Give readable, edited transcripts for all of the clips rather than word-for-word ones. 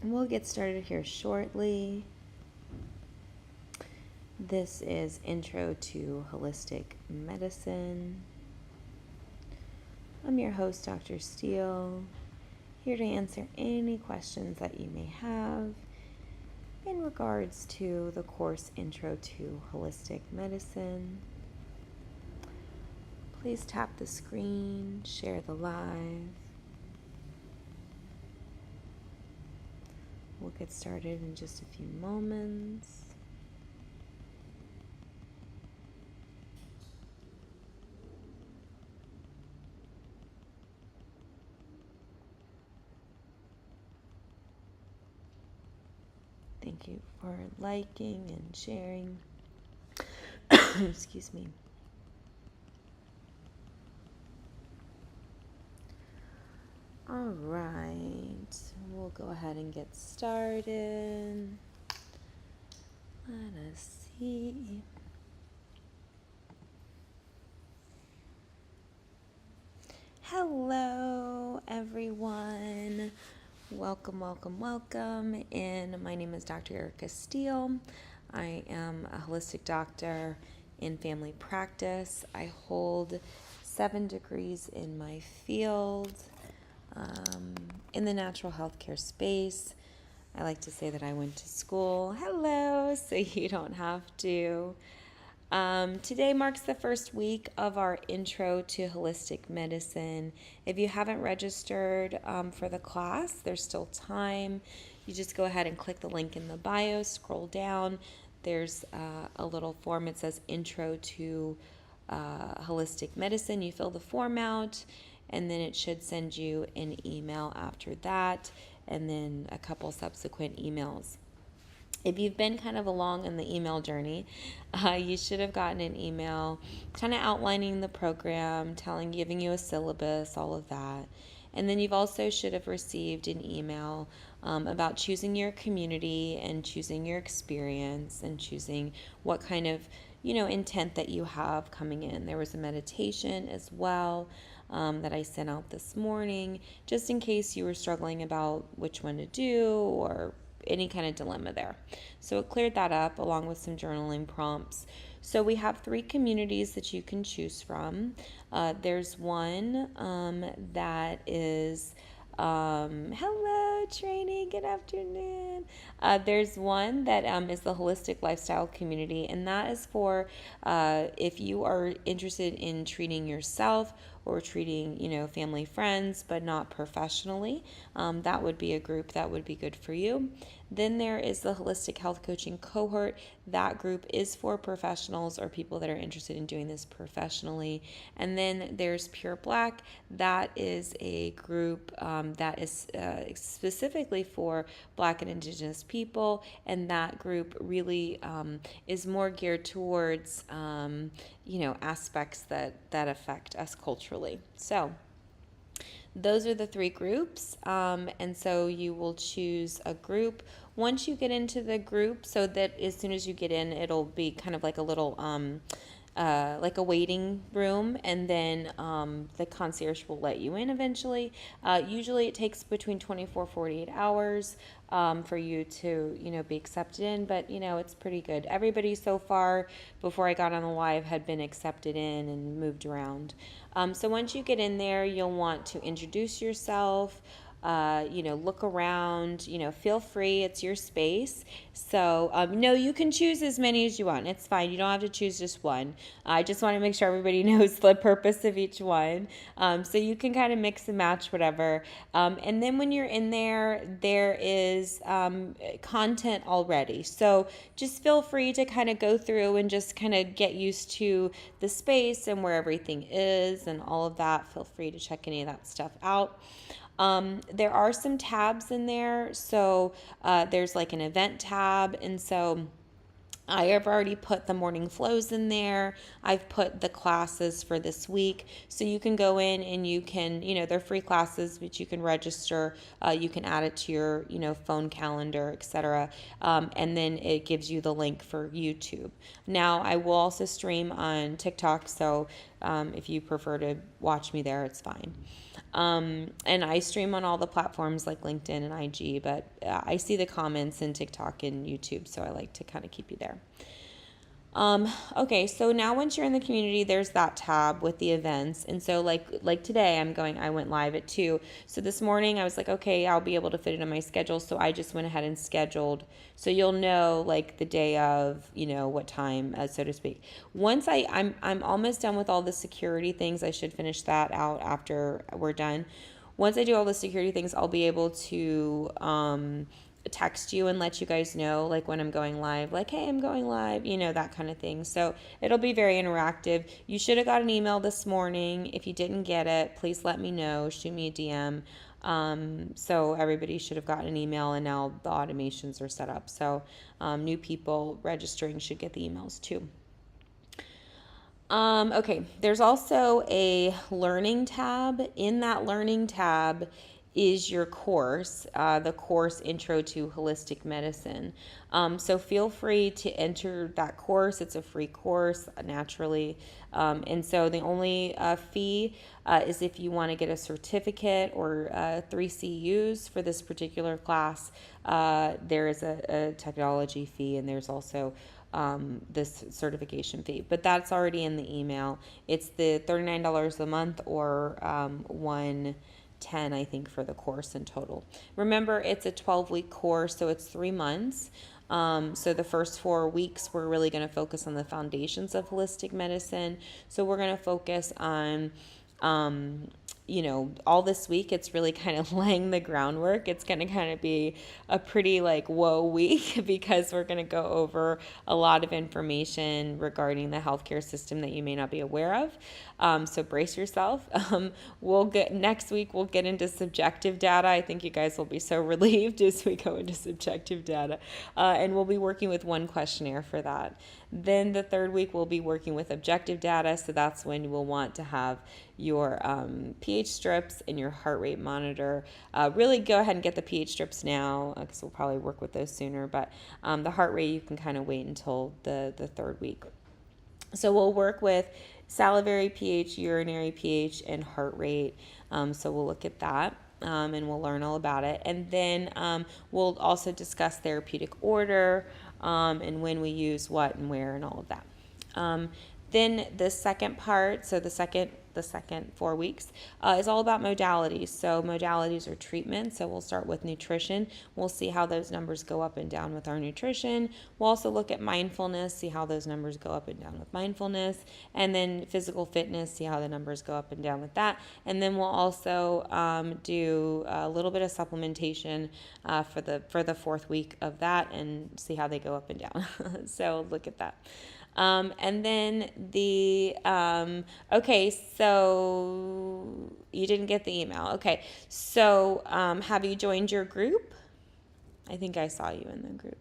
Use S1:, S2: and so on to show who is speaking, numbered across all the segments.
S1: We'll get started here shortly. This is Intro to Holistic Medicine. I'm your host, Dr. Steele, here to answer any questions that you may have in regards to the course Intro to Holistic Medicine. Please tap the screen, share the live. We'll get started in just a few moments. Thank you for liking and sharing. Excuse me. All right, we'll go ahead and get started. Let us see. Hello, everyone. Welcome. And my name is Dr. Erica Steele. I am a holistic doctor in family practice. I hold 7 degrees in my field. In the natural healthcare space. I like to say that I went to school. Hello, so you don't have to. Today marks the first week of our Intro to Holistic Medicine. If you haven't registered for the class, there's still time. You just go ahead and click the link in the bio, scroll down. There's a little form. It says Intro to Holistic Medicine. You fill the form out, and then it should send you an email after that, and then a couple subsequent emails. If you've been kind of along in the email journey, you should have gotten an email kind of outlining the program, giving you a syllabus, all of that. And then you've also should have received an email about choosing your community and choosing your experience and choosing what kind of, intent that you have coming in. There was a meditation as well that I sent out this morning, just in case you were struggling about which one to do or any kind of dilemma there. So it cleared that up along with some journaling prompts. So we have 3 communities that you can choose from. There's one that is hello, Trainee. Good afternoon. There's one that is the Holistic Lifestyle Community, and that is for if you are interested in treating yourself or treating, family, friends, but not professionally. That would be a group that would be good for you. Then there is the Holistic Health Coaching Cohort. That group is for professionals or people that are interested in doing this professionally. And then there's Pure Black. That is a group that is specifically for Black and Indigenous people. And that group really is more geared towards, aspects that affect us culturally. So those are the 3 groups, and so you will choose a group. Once you get into the group, so that as soon as you get in, it'll be kind of like a little like a waiting room, and then the concierge will let you in eventually. Usually it takes between 24-48 hours for you to be accepted in, but it's pretty good. Everybody so far before I got on the live had been accepted in and moved around. So once you get in there, you'll want to introduce yourself, look around, feel free. It's your space. So, no, you can choose as many as you want. It's fine. You don't have to choose just one. I just want to make sure everybody knows the purpose of each one. So you can kind of mix and match whatever. And then when you're in there, there is content already. So just feel free to kind of go through and just kind of get used to the space and where everything is and all of that. Feel free to check any of that stuff out. There are some tabs in there. So there's like an event tab. And so I have already put the morning flows in there. I've put the classes for this week. So you can go in and you can, they're free classes, but you can register. You can add it to your, phone calendar, etc. And then it gives you the link for YouTube. Now, I will also stream on TikTok. So if you prefer to watch me there, it's fine. And I stream on all the platforms like LinkedIn and IG, but I see the comments in TikTok and YouTube, so I like to kind of keep you there. Okay, so now once you're in the community, there's that tab with the events. And so like today I went live at 2. So this morning I was like, okay, I'll be able to fit it in my schedule. So I just went ahead and scheduled. So you'll know like the day of, what time, so to speak. Once I'm almost done with all the security things. I should finish that out after we're done. Once I do all the security things, I'll be able to, text you and let you guys know like when I'm going live, like, hey, I'm going live, that kind of thing. So it'll be very interactive. You should have got an email this morning. If you didn't get it, please let me know, shoot me a DM. So everybody should have gotten an email, and now the automations are set up. So new people registering should get the emails too. Okay, there's also a learning tab. In that learning tab is your course, the course Intro to Holistic Medicine. So feel free to enter that course. It's a free course, naturally. And so the only fee is if you want to get a certificate or 3 CUs for this particular class. There is a technology fee, and there's also this certification fee, but that's already in the email. It's the $39 a month, or $110, I think, for the course in total. Remember, it's a 12-week course, so it's 3 months. So the first 4 weeks, we're really going to focus on the foundations of holistic medicine. So we're going to focus on all this week, it's really kind of laying the groundwork. It's going to kind of be a pretty whoa week because we're going to go over a lot of information regarding the healthcare system that you may not be aware of. So brace yourself. Next week, we'll get into subjective data. I think you guys will be so relieved as we go into subjective data. And we'll be working with one questionnaire for that. Then the third week, we'll be working with objective data. So that's when we'll want to have your pH strips and your heart rate monitor. Really go ahead and get the pH strips now, because we'll probably work with those sooner. But the heart rate, you can kind of wait until the third week. So we'll work with salivary pH, urinary pH, and heart rate. So we'll look at that. And we'll learn all about it. And then we'll also discuss therapeutic order, and when we use what and where and all of that. Then the second part, so the second 4 weeks, is all about modalities. So modalities are treatment. So we'll start with nutrition. We'll see how those numbers go up and down with our nutrition. We'll also look at mindfulness, see how those numbers go up and down with mindfulness. And then physical fitness, see how the numbers go up and down with that. And then we'll also do a little bit of supplementation for the fourth week of that, and see how they go up and down. So look at that. And then okay, so you didn't get the email. Okay, so have you joined your group? I think I saw you in the group.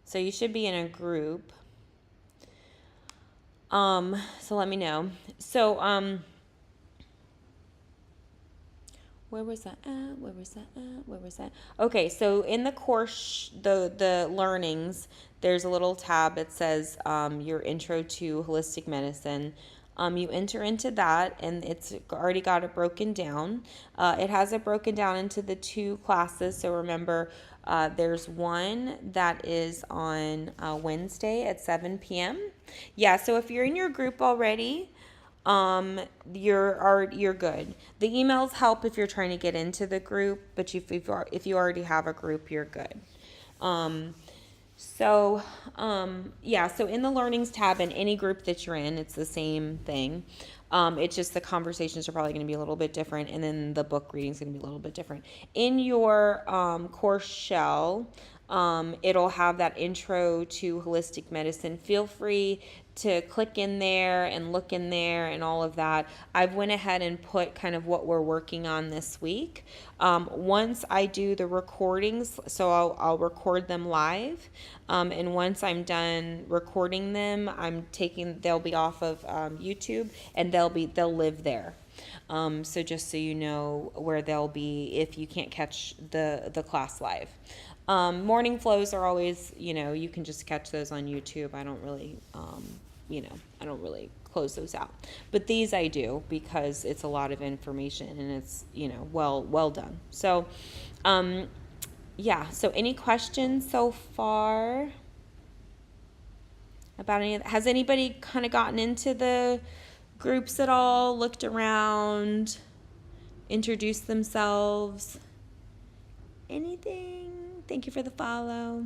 S1: So you should be in a group. So let me know. So, where was that at? Okay, so in the course, the learnings, there's a little tab that says your intro to holistic medicine. You enter into that, and it's already got it broken down. It has it broken down into the 2 classes. So remember, there's one that is on Wednesday at 7 p.m. Yeah, so if you're in your group already, you're good. The emails help if you're trying to get into the group, but if you already have a group, you're good. So in the learnings tab, in any group that you're in, it's the same thing. It's just the conversations are probably going to be a little bit different, and then the book reading is going to be a little bit different. In your course shell, it'll have that intro to holistic medicine. Feel free to click in there and look in there and all of that. I've went ahead and put kind of what we're working on this week. Once I do the recordings, so I'll record them live. And once I'm done recording them, they'll be off of YouTube, and they'll live there. So just so you know where they'll be if you can't catch the class live. Morning flows are always, you can just catch those on YouTube. I don't really close those out. But these I do because it's a lot of information and it's, well done. So, yeah. So any questions so far about any of that? Has anybody kind of gotten into the groups at all, looked around, introduced themselves? Anything? Thank you for the follow.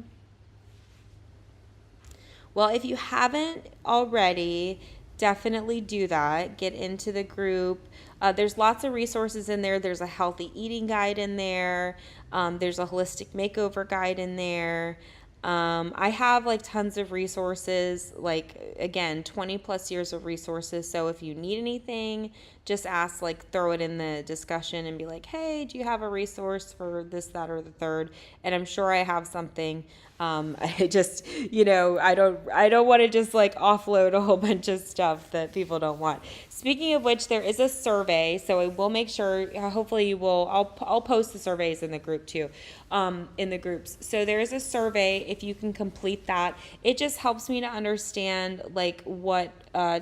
S1: Well, if you haven't already, definitely do that. Get into the group. There's lots of resources in there. There's a healthy eating guide in there. There's a holistic makeover guide in there. I have like tons of resources, like again, 20 plus years of resources. So if you need anything, just ask, like throw it in the discussion and be like, hey, do you have a resource for this, that, or the third? And I'm sure I have something. I just, I don't want to just like offload a whole bunch of stuff that people don't want. Speaking of which, there is a survey, so I will make sure, hopefully you will, I'll post the surveys in the group too, in the groups. So there is a survey, if you can complete that, it just helps me to understand like what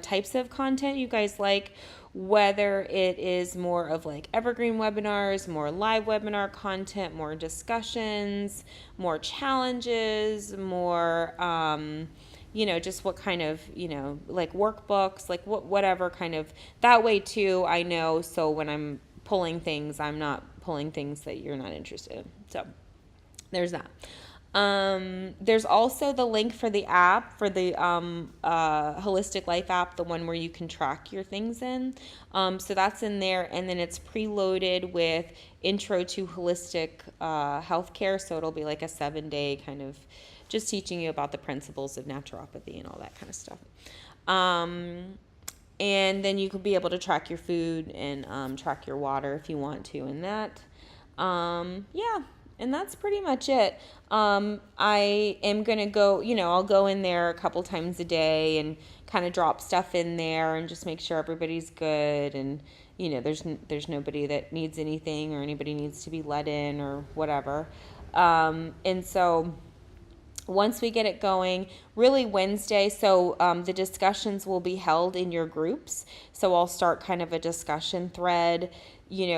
S1: types of content you guys like, whether it is more of like evergreen webinars, more live webinar content, more discussions, more challenges, more, just what kind of, like workbooks, like whatever kind of, that way too, I know. So when I'm pulling things, I'm not pulling things that you're not interested in. So there's that. There's also the link for the app, for the Holistic Life app, the one where you can track your things in. So that's in there, and then it's preloaded with Intro to Holistic Healthcare. So it'll be like a 7-day kind of just teaching you about the principles of naturopathy and all that kind of stuff. And then you could be able to track your food and track your water if you want to in that. Yeah. And that's pretty much it. I am going to go, I'll go in there a couple times a day and kind of drop stuff in there and just make sure everybody's good. And, there's nobody that needs anything or anybody needs to be let in or whatever. And so once we get it going, really Wednesday, so the discussions will be held in your groups. So I'll start kind of a discussion thread,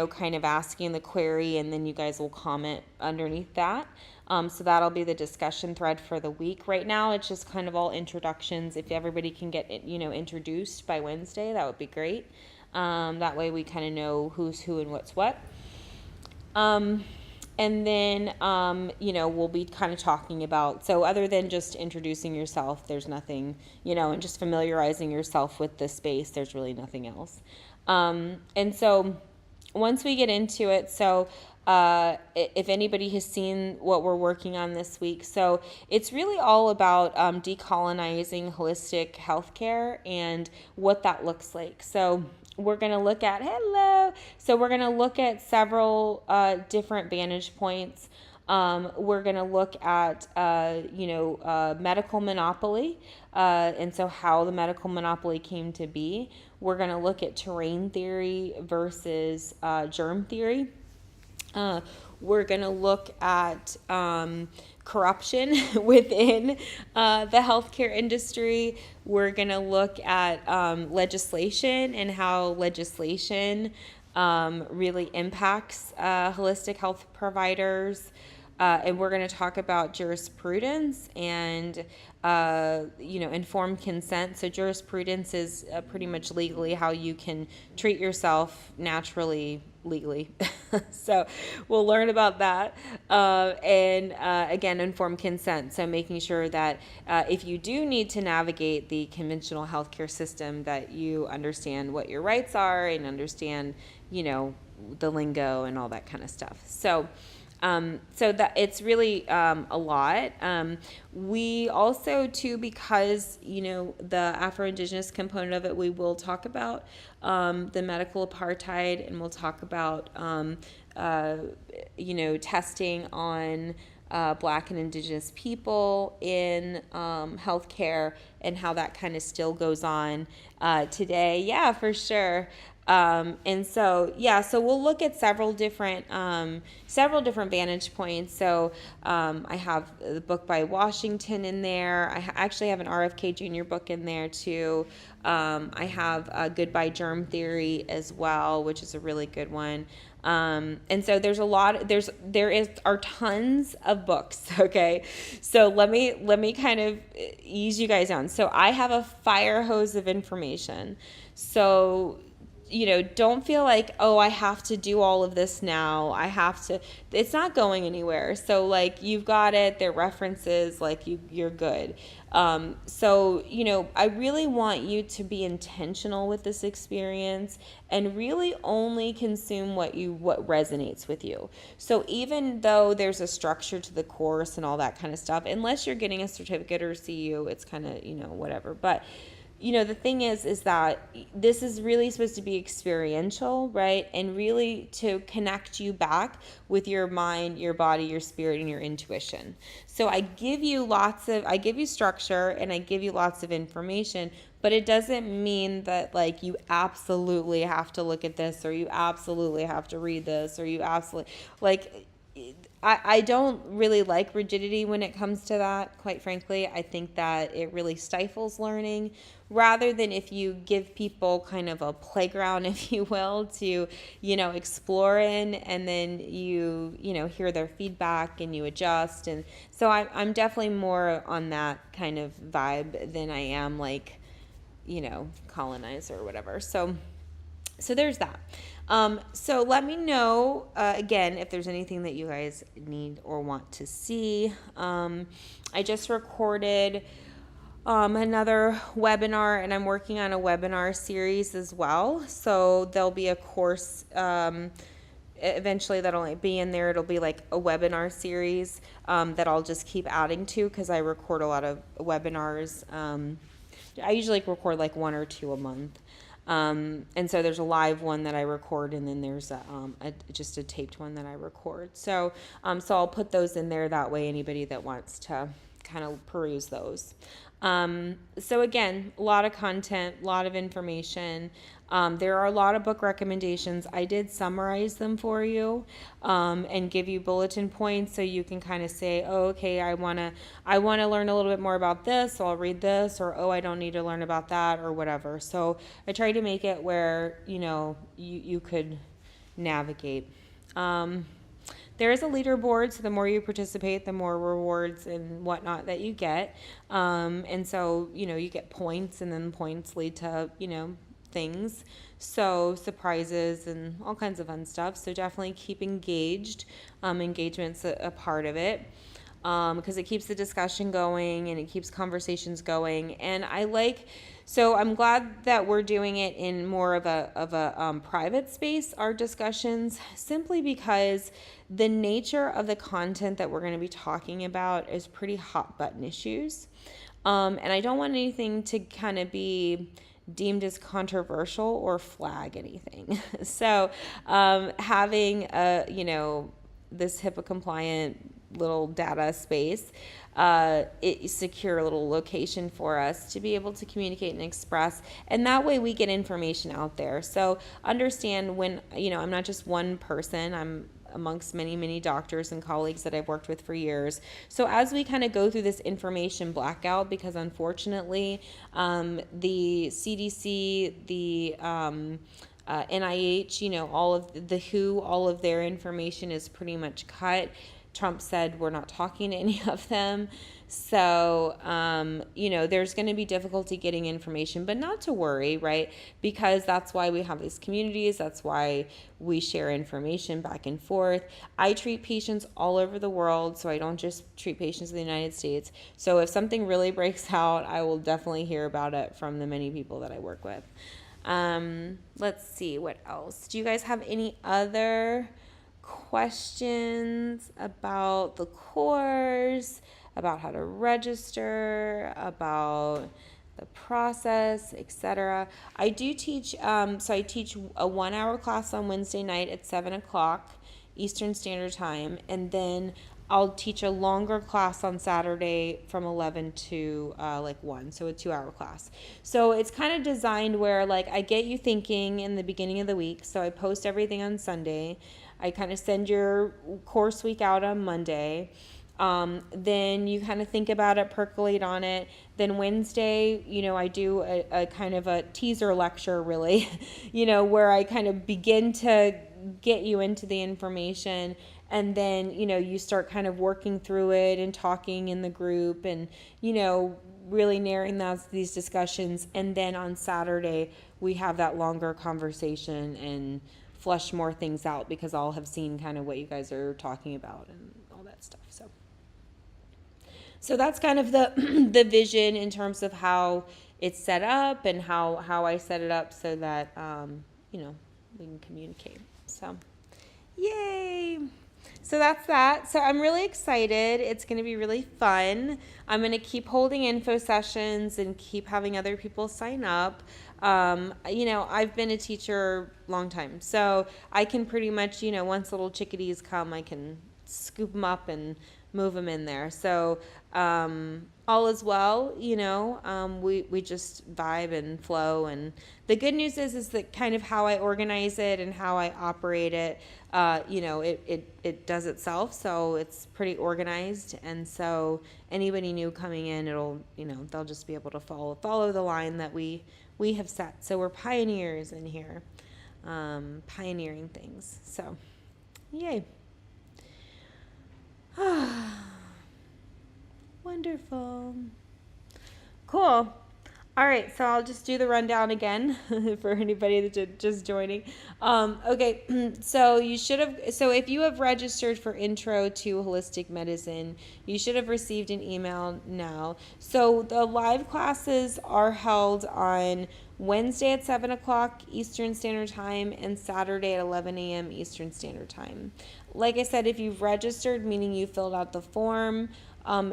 S1: kind of asking the query, and then you guys will comment underneath that. So that'll be the discussion thread for the week. Right now, it's just kind of all introductions. If everybody can get, introduced by Wednesday, that would be great. That way we kind of know who's who and what's what. And then, we'll be kind of talking about, so other than just introducing yourself, there's nothing, and just familiarizing yourself with the space, there's really nothing else. And so once we get into it, so if anybody has seen what we're working on this week, so it's really all about decolonizing holistic healthcare and what that looks like. So we're going to look at, so we're going to look at several different vantage points. We're going to look at, medical monopoly, and so how the medical monopoly came to be. We're going to look at terrain theory versus germ theory. We're going to look at corruption within the healthcare industry. We're going to look at legislation and how legislation really impacts holistic health providers. And we're going to talk about jurisprudence and, informed consent. So jurisprudence is pretty much legally how you can treat yourself naturally, legally. So we'll learn about that. And again, informed consent. So making sure that if you do need to navigate the conventional healthcare system, that you understand what your rights are and understand, the lingo and all that kind of stuff. So that it's really a lot. We also, too, because, the Afro-Indigenous component of it, we will talk about the medical apartheid, and we'll talk about, testing on Black and Indigenous people in healthcare and how that kind of still goes on today. Yeah, for sure. And so, so we'll look at several different vantage points. So, I have the book by Washington in there. I actually have an RFK Jr. book in there too. I have Goodbye Germ Theory as well, which is a really good one. And so there's are tons of books. Okay. So let me kind of ease you guys down. So I have a fire hose of information. So, don't feel like, oh, I have to do all of this now. It's not going anywhere. So like, you've got it, their references, like you're good. So, I really want you to be intentional with this experience and really only consume what resonates with you. So even though there's a structure to the course and all that kind of stuff, unless you're getting a certificate or CU, it's kind of, whatever. But the thing is that this is really supposed to be experiential, right? And really to connect you back with your mind, your body, your spirit, and your intuition. So I give you structure and I give you lots of information, but it doesn't mean that like you absolutely have to look at this or you absolutely have to read this or you absolutely like. I don't really like rigidity when it comes to that, quite frankly. I think that it really stifles learning rather than if you give people kind of a playground, if you will, to, explore in, and then you hear their feedback and you adjust. And so I'm definitely more on that kind of vibe than I am like, colonizer or whatever. So there's that. So let me know, again, if there's anything that you guys need or want to see. I just recorded another webinar, and I'm working on a webinar series as well. So there'll be a course eventually that'll be in there. It'll be like a webinar series that I'll just keep adding to because I record a lot of webinars. I usually record like 1 or 2 a month. And so there's a live one that I record, and then there's just a taped one that I record. So I'll put those in there. That way, anybody that wants to kind of peruse those. So again, a lot of content, a lot of information. There are a lot of book recommendations. I did summarize them for you, and give you bulletin points so you can kind of say, oh, okay, I want to learn a little bit more about this, so I'll read this, or, oh, I don't need to learn about that, or whatever. So I tried to make it where, you could navigate. There is a leaderboard, so the more you participate, the more rewards and whatnot that you get. And so, you get points, and then points lead to, things. So surprises and all kinds of fun stuff. So definitely keep engaged. Engagement's a part of it. Because it keeps the discussion going and it keeps conversations going. And so I'm glad that we're doing it in more of a private space, our discussions, simply because the nature of the content that we're going to be talking about is pretty hot button issues. And I don't want anything to kind of be deemed as controversial or flag anything. So having this HIPAA compliant little data space, secure little location for us to be able to communicate and express, and that way we get information out there. So understand when, I'm not just one person, I'm amongst many, many doctors and colleagues that I've worked with for years. So as we kind of go through this information blackout, because unfortunately, the CDC, the NIH, all of the WHO, all of their information is pretty much cut. Trump said we're not talking to any of them. So, there's going to be difficulty getting information, but not to worry, right? Because that's why we have these communities. That's why we share information back and forth. I treat patients all over the world, so I don't just treat patients in the United States. So if something really breaks out, I will definitely hear about it from the many people that I work with. Let's see, what else? Do you guys have any other questions about the course, about how to register, about the process, etc.? I do teach, so I teach a 1-hour class on Wednesday night at 7 o'clock Eastern Standard Time, and then I'll teach a longer class on Saturday from 11 to 1, so a 2-hour class. So it's kind of designed where I get you thinking in the beginning of the week. So I post everything on Sunday. I kind of send your course week out on Monday. Then you kind of think about it, percolate on it. Then Wednesday, I do a kind of a teaser lecture, really, where I kind of begin to get you into the information. And then, you start kind of working through it and talking in the group and, really narrowing these discussions. And then on Saturday, we have that longer conversation and flesh more things out, because I'll have seen kind of what you guys are talking about and all that stuff. So that's kind of the the vision in terms of how it's set up and how I set it up so that we can communicate. So yay. So that's that. So I'm really excited. It's going to be really fun. I'm going to keep holding info sessions and keep having other people sign up. I've been a teacher a long time, so I can pretty much, once little chickadees come, I can scoop them up and move them in there. So all is well, we just vibe and flow. And the good news is that kind of how I organize it and how I operate it, it does itself. So it's pretty organized. And so anybody new coming in, they'll just be able to follow the line that we have set. So we're pioneers in here, pioneering things. So yay. Wonderful. Cool. All right, so I'll just do the rundown again for anybody that's just joining. Okay, so if you have registered for Intro to Holistic Medicine, you should have received an email now. So the live classes are held on Wednesday at 7 o'clock Eastern Standard Time and Saturday at 11 a.m. Eastern Standard Time. Like I said, if you've registered, meaning you filled out the form,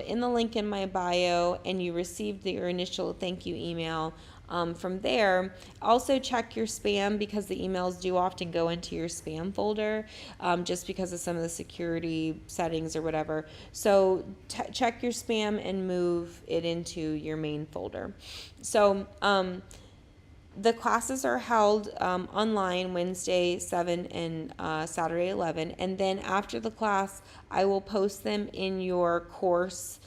S1: in the link in my bio, and you received your initial thank you email from there, also check your spam, because the emails do often go into your spam folder, just because of some of the security settings or whatever. So check your spam and move it into your main folder. So the classes are held online Wednesday 7 and Saturday 11. And then after the class, I will post them in your course,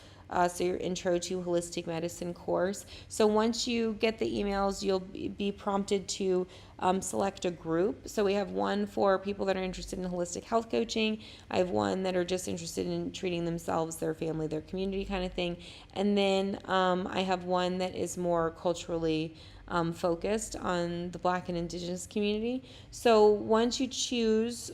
S1: so your Intro to Holistic Medicine course. So once you get the emails, you'll be prompted to select a group. So we have one for people that are interested in holistic health coaching. I have one that are just interested in treating themselves, their family, their community kind of thing. And then I have one that is more culturally focused on the Black and Indigenous community. So once you choose,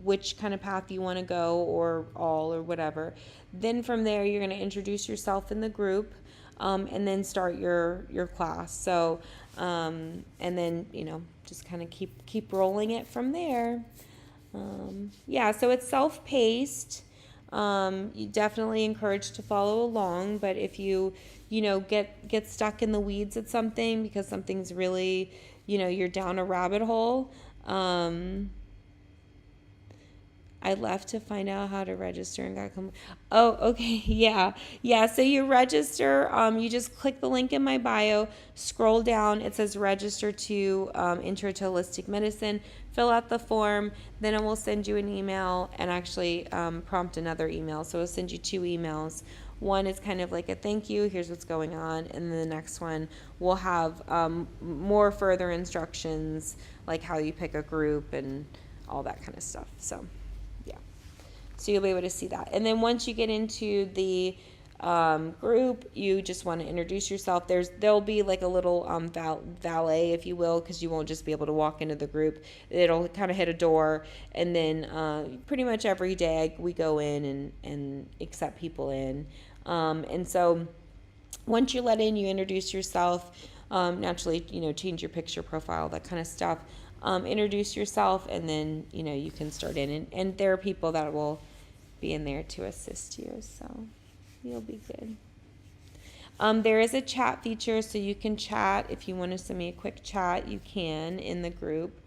S1: which kind of path you want to go, or all, or whatever, then from there you're going to introduce yourself in the group, and then start your class. So and then just kind of keep rolling it from there. So it's self-paced. You definitely encouraged to follow along, but if you get stuck in the weeds at something because something's really, you're down a rabbit hole, I left to find out how to register and got Oh, okay. Yeah. So you register, you just click the link in my bio, scroll down, it says register to Intro to Holistic Medicine, fill out the form, then it will send you an email and actually prompt another email. So it'll send you 2 emails. One is kind of like a thank you, here's what's going on, and then the next one will have more further instructions, like how you pick a group and all that kind of stuff. So so you'll be able to see that. And then once you get into the group, you just want to introduce yourself. There'll be like a little valet, if you will, because you won't just be able to walk into the group. It'll kind of hit a door, and then pretty much every day we go in and accept people in. And so once you're let in, you introduce yourself. Naturally, change your picture profile, that kind of stuff. Introduce yourself, and then you can start in, and there are people that will be in there to assist you, so you'll be good. There is a chat feature, so you can chat. If you want to send me a quick chat, you can in the group,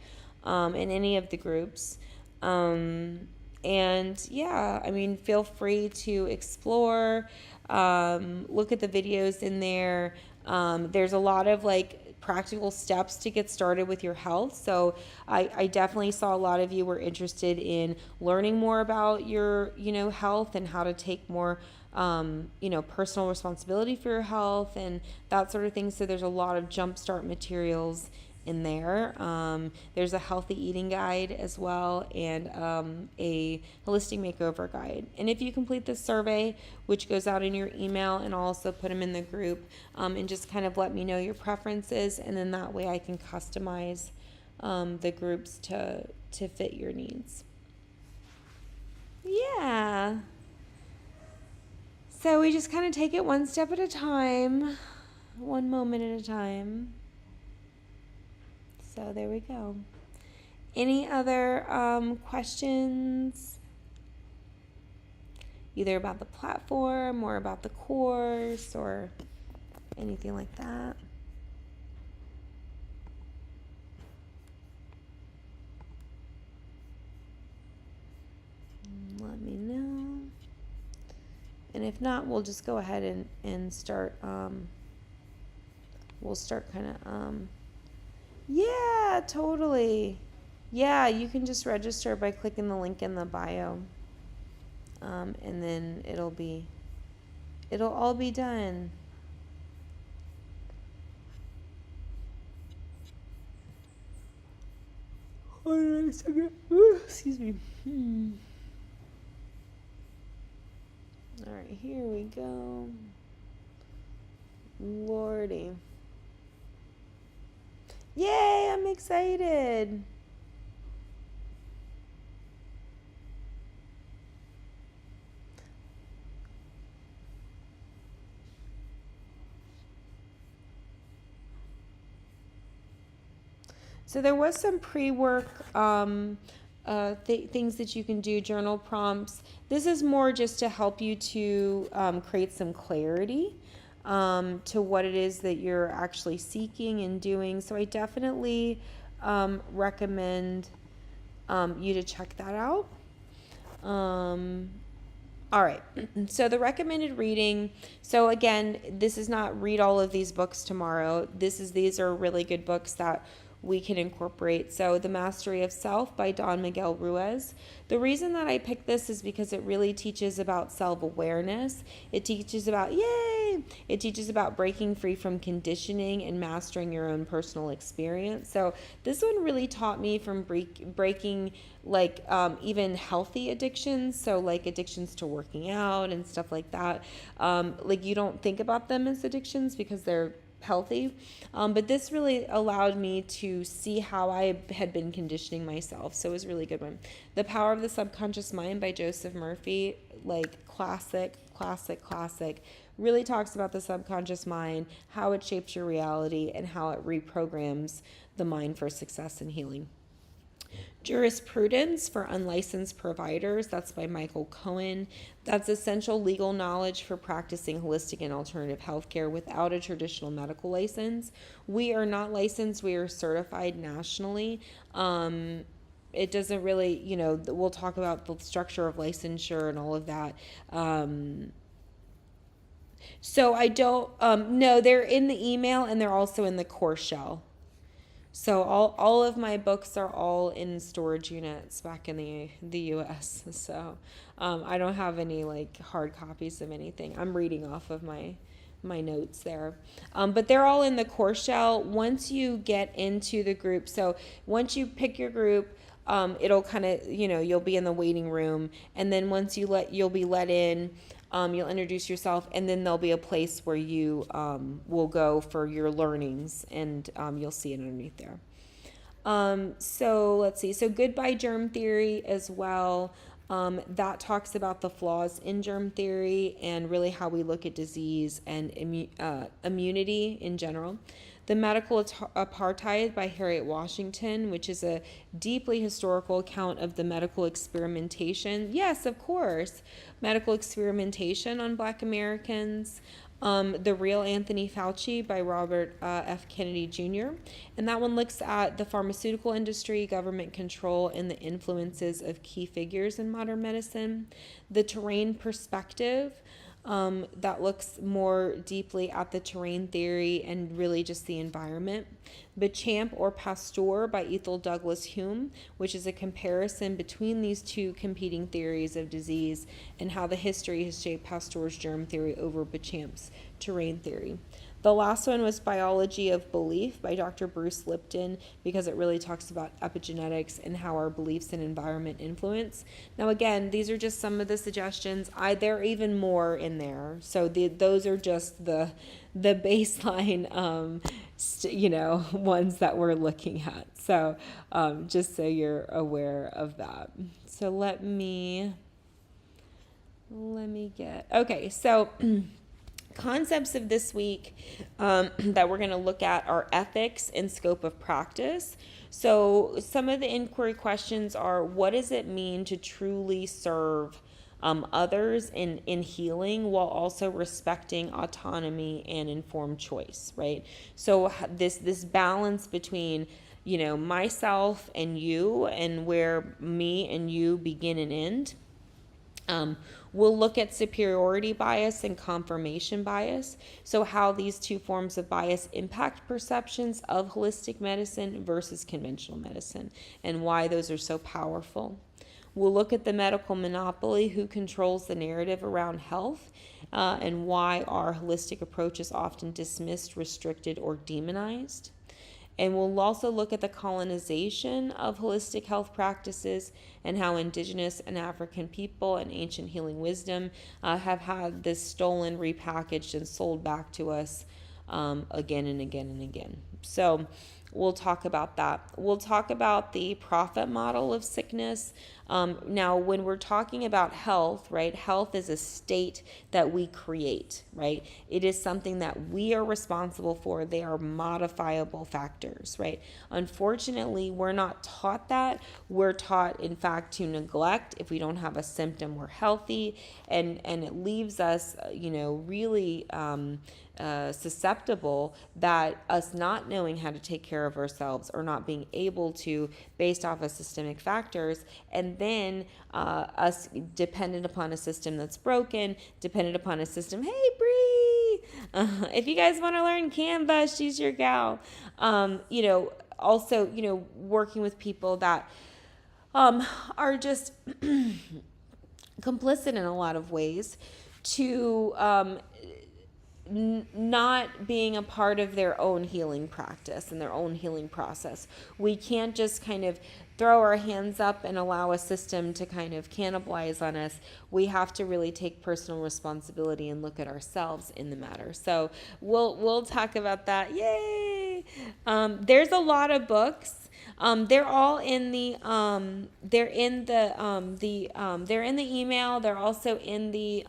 S1: in any of the groups. And feel free to explore, look at the videos in there. There's a lot of practical steps to get started with your health. So I definitely saw a lot of you were interested in learning more about your, health and how to take more, personal responsibility for your health and that sort of thing. So there's a lot of jumpstart materials in there. There's a healthy eating guide as well and a holistic makeover guide. And if you complete this survey, which goes out in your email, and I'll also put them in the group, and just kind of let me know your preferences, and then that way I can customize the groups to fit your needs. Yeah. So we just kind of take it one step at a time, one moment at a time. So there we go. Any other questions? Either about the platform or about the course or anything like that? Let me know. And if not, we'll just go ahead and start. We'll start kind of. Yeah, totally. Yeah, you can just register by clicking the link in the bio. And then it'll all be done. Hold on a second. Excuse me. All right, here we go. Lordy. Yay, I'm excited. So there was some pre-work things that you can do, journal prompts. This is more just to help you to create some clarity to what it is that you're actually seeking and doing. So I definitely recommend you to check that out. All right, so the recommended reading. So again, this is not read all of these books tomorrow. These are really good books that we can incorporate. So The Mastery of Self by Don Miguel Ruiz. The reason that I picked this is because it really teaches about self-awareness. It teaches about, it teaches about breaking free from conditioning and mastering your own personal experience. So this one really taught me from breaking even healthy addictions. So like addictions to working out and stuff like that. You don't think about them as addictions because they're healthy, but this really allowed me to see how I had been conditioning myself. So it was a really good one. The Power of the Subconscious Mind by Joseph Murphy, classic, really talks about the subconscious mind, how it shapes your reality, and how it reprograms the mind for success and healing. Jurisprudence for Unlicensed Providers, that's by Michael Cohen. That's essential legal knowledge for practicing holistic and alternative healthcare without a traditional medical license. We are not licensed, we are certified nationally. It doesn't really, we'll talk about the structure of licensure and all of that. So I don't, no, they're in the email and they're also in the course shell. So all of my books are all in storage units back in the US. So I don't have any hard copies of anything. I'm reading off of my notes there. But they're all in the course shell. Once you get into the group, so once you pick your group, it'll kind of, you'll be in the waiting room. And then once you'll be let in. You'll introduce yourself, and then there'll be a place where you will go for your learnings, and you'll see it underneath there. So let's see. So Goodbye Germ Theory as well. That talks about the flaws in germ theory and really how we look at disease and immunity in general. The Medical Apartheid by Harriet Washington, which is a deeply historical account of the medical experimentation. Yes, of course. Medical experimentation on Black Americans. The Real Anthony Fauci by Robert F. Kennedy Jr. And that one looks at the pharmaceutical industry, government control, and the influences of key figures in modern medicine. The Terrain Perspective that looks more deeply at the terrain theory and really just the environment. Bechamp or Pasteur by Ethel Douglas Hume, which is a comparison between these two competing theories of disease and how the history has shaped Pasteur's germ theory over Bechamp's terrain theory. The last one was Biology of Belief by Dr. Bruce Lipton, because it really talks about epigenetics and how our beliefs and environment influence. Now, again, these are just some of the suggestions. There are even more in there. So those are just the baseline, ones that we're looking at. So just so you're aware of that. So let me get, okay, so concepts of this week that we're going to look at are ethics and scope of practice. So some of the inquiry questions are, what does it mean to truly serve others in healing while also respecting autonomy and informed choice, right? So this balance between myself and you, and where me and you begin and end. We'll look at superiority bias and confirmation bias, so how these two forms of bias impact perceptions of holistic medicine versus conventional medicine, and why those are so powerful. We'll look at the medical monopoly, who controls the narrative around health, and why our holistic approach is often dismissed, restricted, or demonized. And we'll also look at the colonization of holistic health practices and how indigenous and African people and ancient healing wisdom have had this stolen, repackaged, and sold back to us again and again and again. So we'll talk about that. We'll talk about the profit model of sickness. Now, when we're talking about health, right, health is a state that we create, right? It is something that we are responsible for. They are modifiable factors, right? Unfortunately, we're not taught that. We're taught, in fact, to neglect. If we don't have a symptom, we're healthy, and it leaves us, really susceptible, that us not knowing how to take care of ourselves, or not being able to, based off of systemic factors, and then us dependent upon a system that's broken, dependent upon a system. Hey, Bree, if you guys want to learn Canva, she's your gal. Also, working with people that are just complicit in a lot of ways to not being a part of their own healing practice and their own healing process. We can't just kind of throw our hands up and allow a system to kind of cannibalize on us. We have to really take personal responsibility and look at ourselves in the matter. So we'll talk about that. Yay! There's a lot of books. They're all in the they're in the email. They're also in the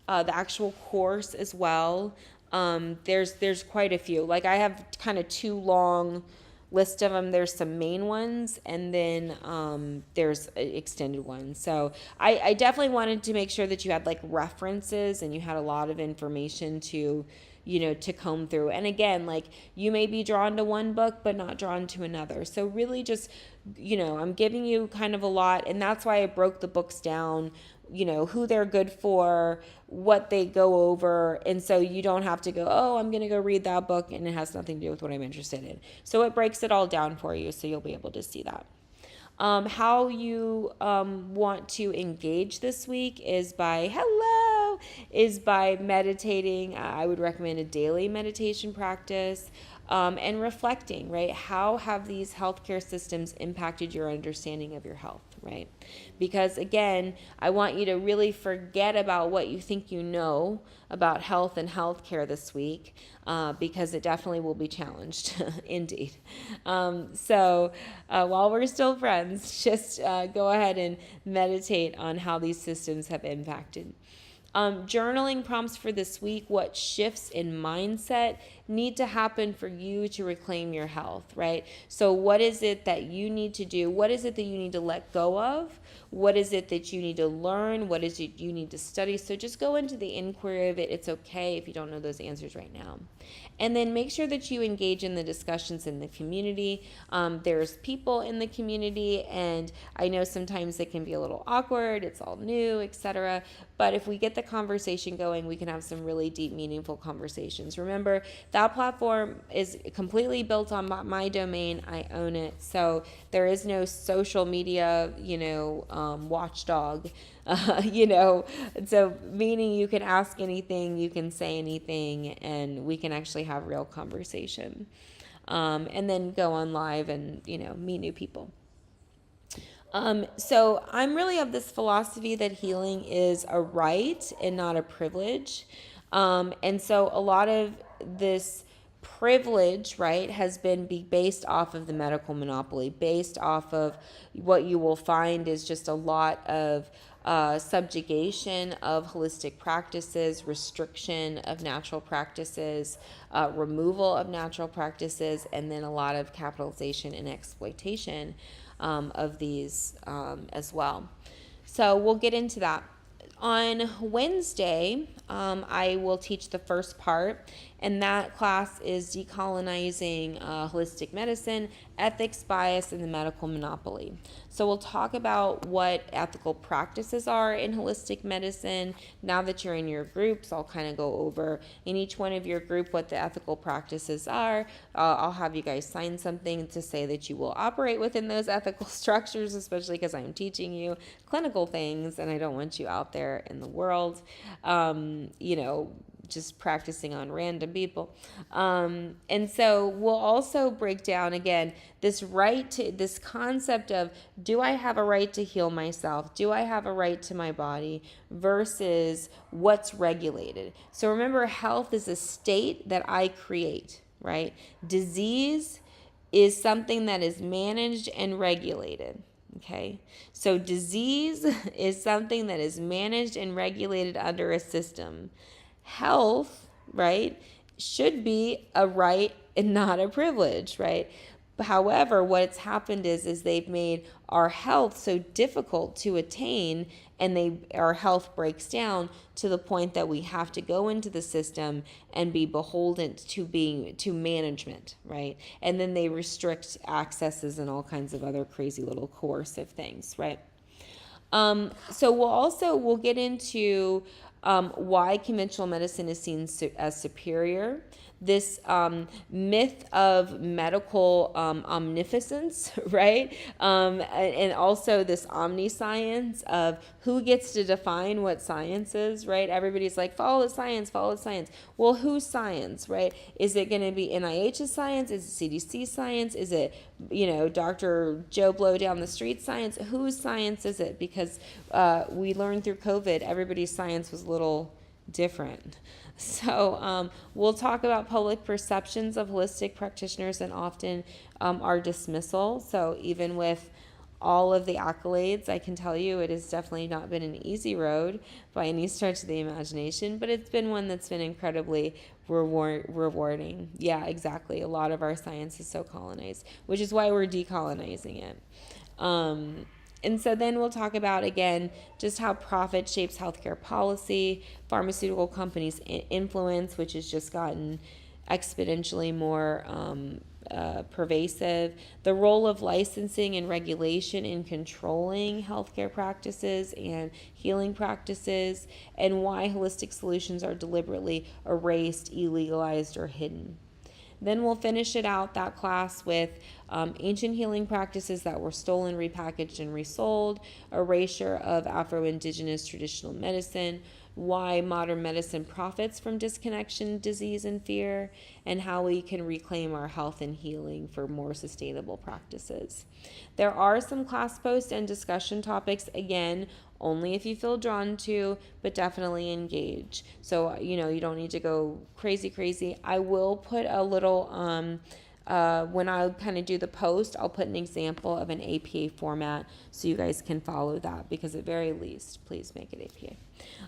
S1: actual course as well. There's quite a few. Like, I have kind of too long list of them. There's some main ones, and then there's extended ones. So I definitely wanted to make sure that you had like references and you had a lot of information to to comb through. And again, like, you may be drawn to one book but not drawn to another. So really just, I'm giving you kind of a lot, and that's why I broke the books down, who they're good for, what they go over. And so you don't have to go, oh, I'm going to go read that book and it has nothing to do with what I'm interested in. So it breaks it all down for you, so you'll be able to see that. How you want to engage this week is by meditating. I would recommend a daily meditation practice, and reflecting, right? How have these healthcare systems impacted your understanding of your health, right? Because again, I want you to really forget about what you think you know about health and healthcare this week, because it definitely will be challenged, indeed. So while we're still friends, just go ahead and meditate on how these systems have impacted. Journaling prompts for this week: what shifts in mindset need to happen for you to reclaim your health, right? So what is it that you need to do? What is it that you need to let go of? What is it that you need to learn? What is it you need to study? So just go into the inquiry of it. It's okay if you don't know those answers right now. And then make sure that you engage in the discussions in the community. There's people in the community, and I know sometimes it can be a little awkward, it's all new, etc. But if we get the conversation going, we can have some really deep, meaningful conversations. Remember, that platform is completely built on my domain. I own it. So there is no social media, watchdog. So meaning you can ask anything, you can say anything, and we can actually have real conversation. And then go on live and, meet new people. So I'm really of this philosophy that healing is a right and not a privilege. And so a lot of this privilege, right, has been based off of the medical monopoly, based off of what you will find is just a lot of subjugation of holistic practices, restriction of natural practices, removal of natural practices, and then a lot of capitalization and exploitation of these as well. So we'll get into that. On Wednesday, I will teach the first part, and that class is decolonizing holistic medicine, ethics, bias, and the medical monopoly. So we'll talk about what ethical practices are in holistic medicine. Now that you're in your groups, I'll kind of go over in each one of your group what the ethical practices are. I'll have you guys sign something to say that you will operate within those ethical structures, especially because I'm teaching you clinical things and I don't want you out there in the world, just practicing on random people. And so we'll also break down again this concept of, do I have a right to heal myself? Do I have a right to my body versus what's regulated? So remember, health is a state that I create, right? Disease is something that is managed and regulated. Okay, so disease is something that is managed and regulated under a system. Health, right, should be a right and not a privilege, right? However, what's happened is they've made our health so difficult to attain, and our health breaks down to the point that we have to go into the system and be beholden to management, right? And then they restrict accesses and all kinds of other crazy little coercive things, right? So we'll get into why conventional medicine is seen as superior. This myth of medical omniscience, right? And also this omniscience of who gets to define what science is, right? Everybody's like, follow the science, follow the science. Well, whose science, right? Is it going to be NIH's science? Is it CDC science? Is it, Dr. Joe Blow down the street science? Whose science is it? Because we learned through COVID, everybody's science was a little different. So we'll talk about public perceptions of holistic practitioners and often our dismissal. So even with all of the accolades, I can tell you it has definitely not been an easy road by any stretch of the imagination, but it's been one that's been incredibly rewarding. Yeah, exactly. A lot of our science is so colonized, which is why we're decolonizing it. And so then we'll talk about, again, just how profit shapes healthcare policy, pharmaceutical companies' influence, which has just gotten exponentially more pervasive, the role of licensing and regulation in controlling healthcare practices and healing practices, and why holistic solutions are deliberately erased, illegalized, or hidden. Then we'll finish it out, that class, with ancient healing practices that were stolen, repackaged, and resold, erasure of Afro-Indigenous traditional medicine, why modern medicine profits from disconnection, disease, and fear, and how we can reclaim our health and healing for more sustainable practices. There are some class posts and discussion topics, again, only if you feel drawn to, but definitely engage. So, you don't need to go crazy. I will put a little, when I kind of do the post, I'll put an example of an APA format so you guys can follow that, because at very least, please make it APA.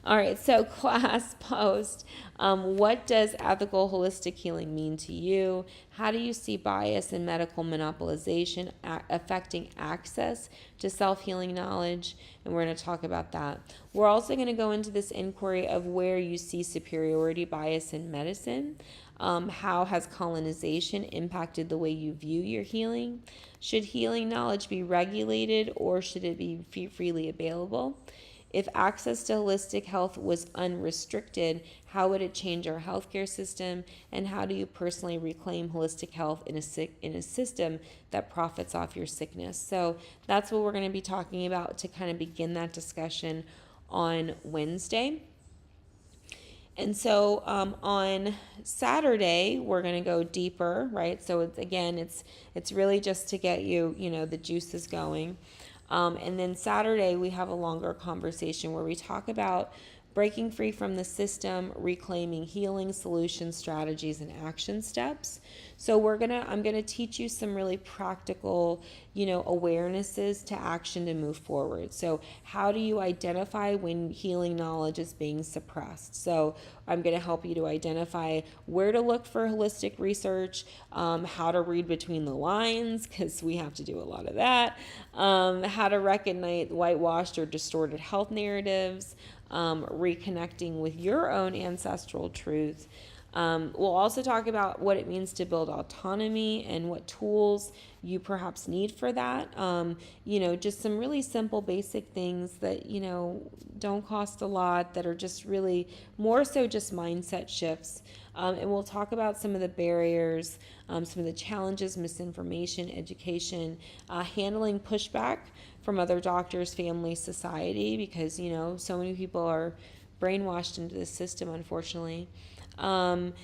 S1: All right, so class post. What does ethical holistic healing mean to you? How do you see bias and medical monopolization affecting access to self-healing knowledge? And we're going to talk about that. We're also going to go into this inquiry of where you see superiority bias in medicine. How has colonization impacted the way you view your healing? Should healing knowledge be regulated or should it be freely available? If access to holistic health was unrestricted, how would it change our healthcare system? And how do you personally reclaim holistic health in a system that profits off your sickness? So that's what we're going to be talking about to kind of begin that discussion on Wednesday. And so on Saturday, we're going to go deeper, right? So it's really just to get you, the juices going. And then Saturday, we have a longer conversation where we talk about breaking free from the system, reclaiming healing solutions, strategies, and action steps. So I'm gonna teach you some really practical, awarenesses to action to move forward. So how do you identify when healing knowledge is being suppressed? So I'm gonna help you to identify where to look for holistic research, how to read between the lines, because we have to do a lot of that, how to recognize whitewashed or distorted health narratives, reconnecting with your own ancestral truth. We'll also talk about what it means to build autonomy and what tools you perhaps need for that. Just some really simple, basic things that, don't cost a lot, that are just really more so just mindset shifts. And we'll talk about some of the barriers, some of the challenges, misinformation, education, handling pushback from other doctors, family, society, because, so many people are brainwashed into this system, unfortunately. How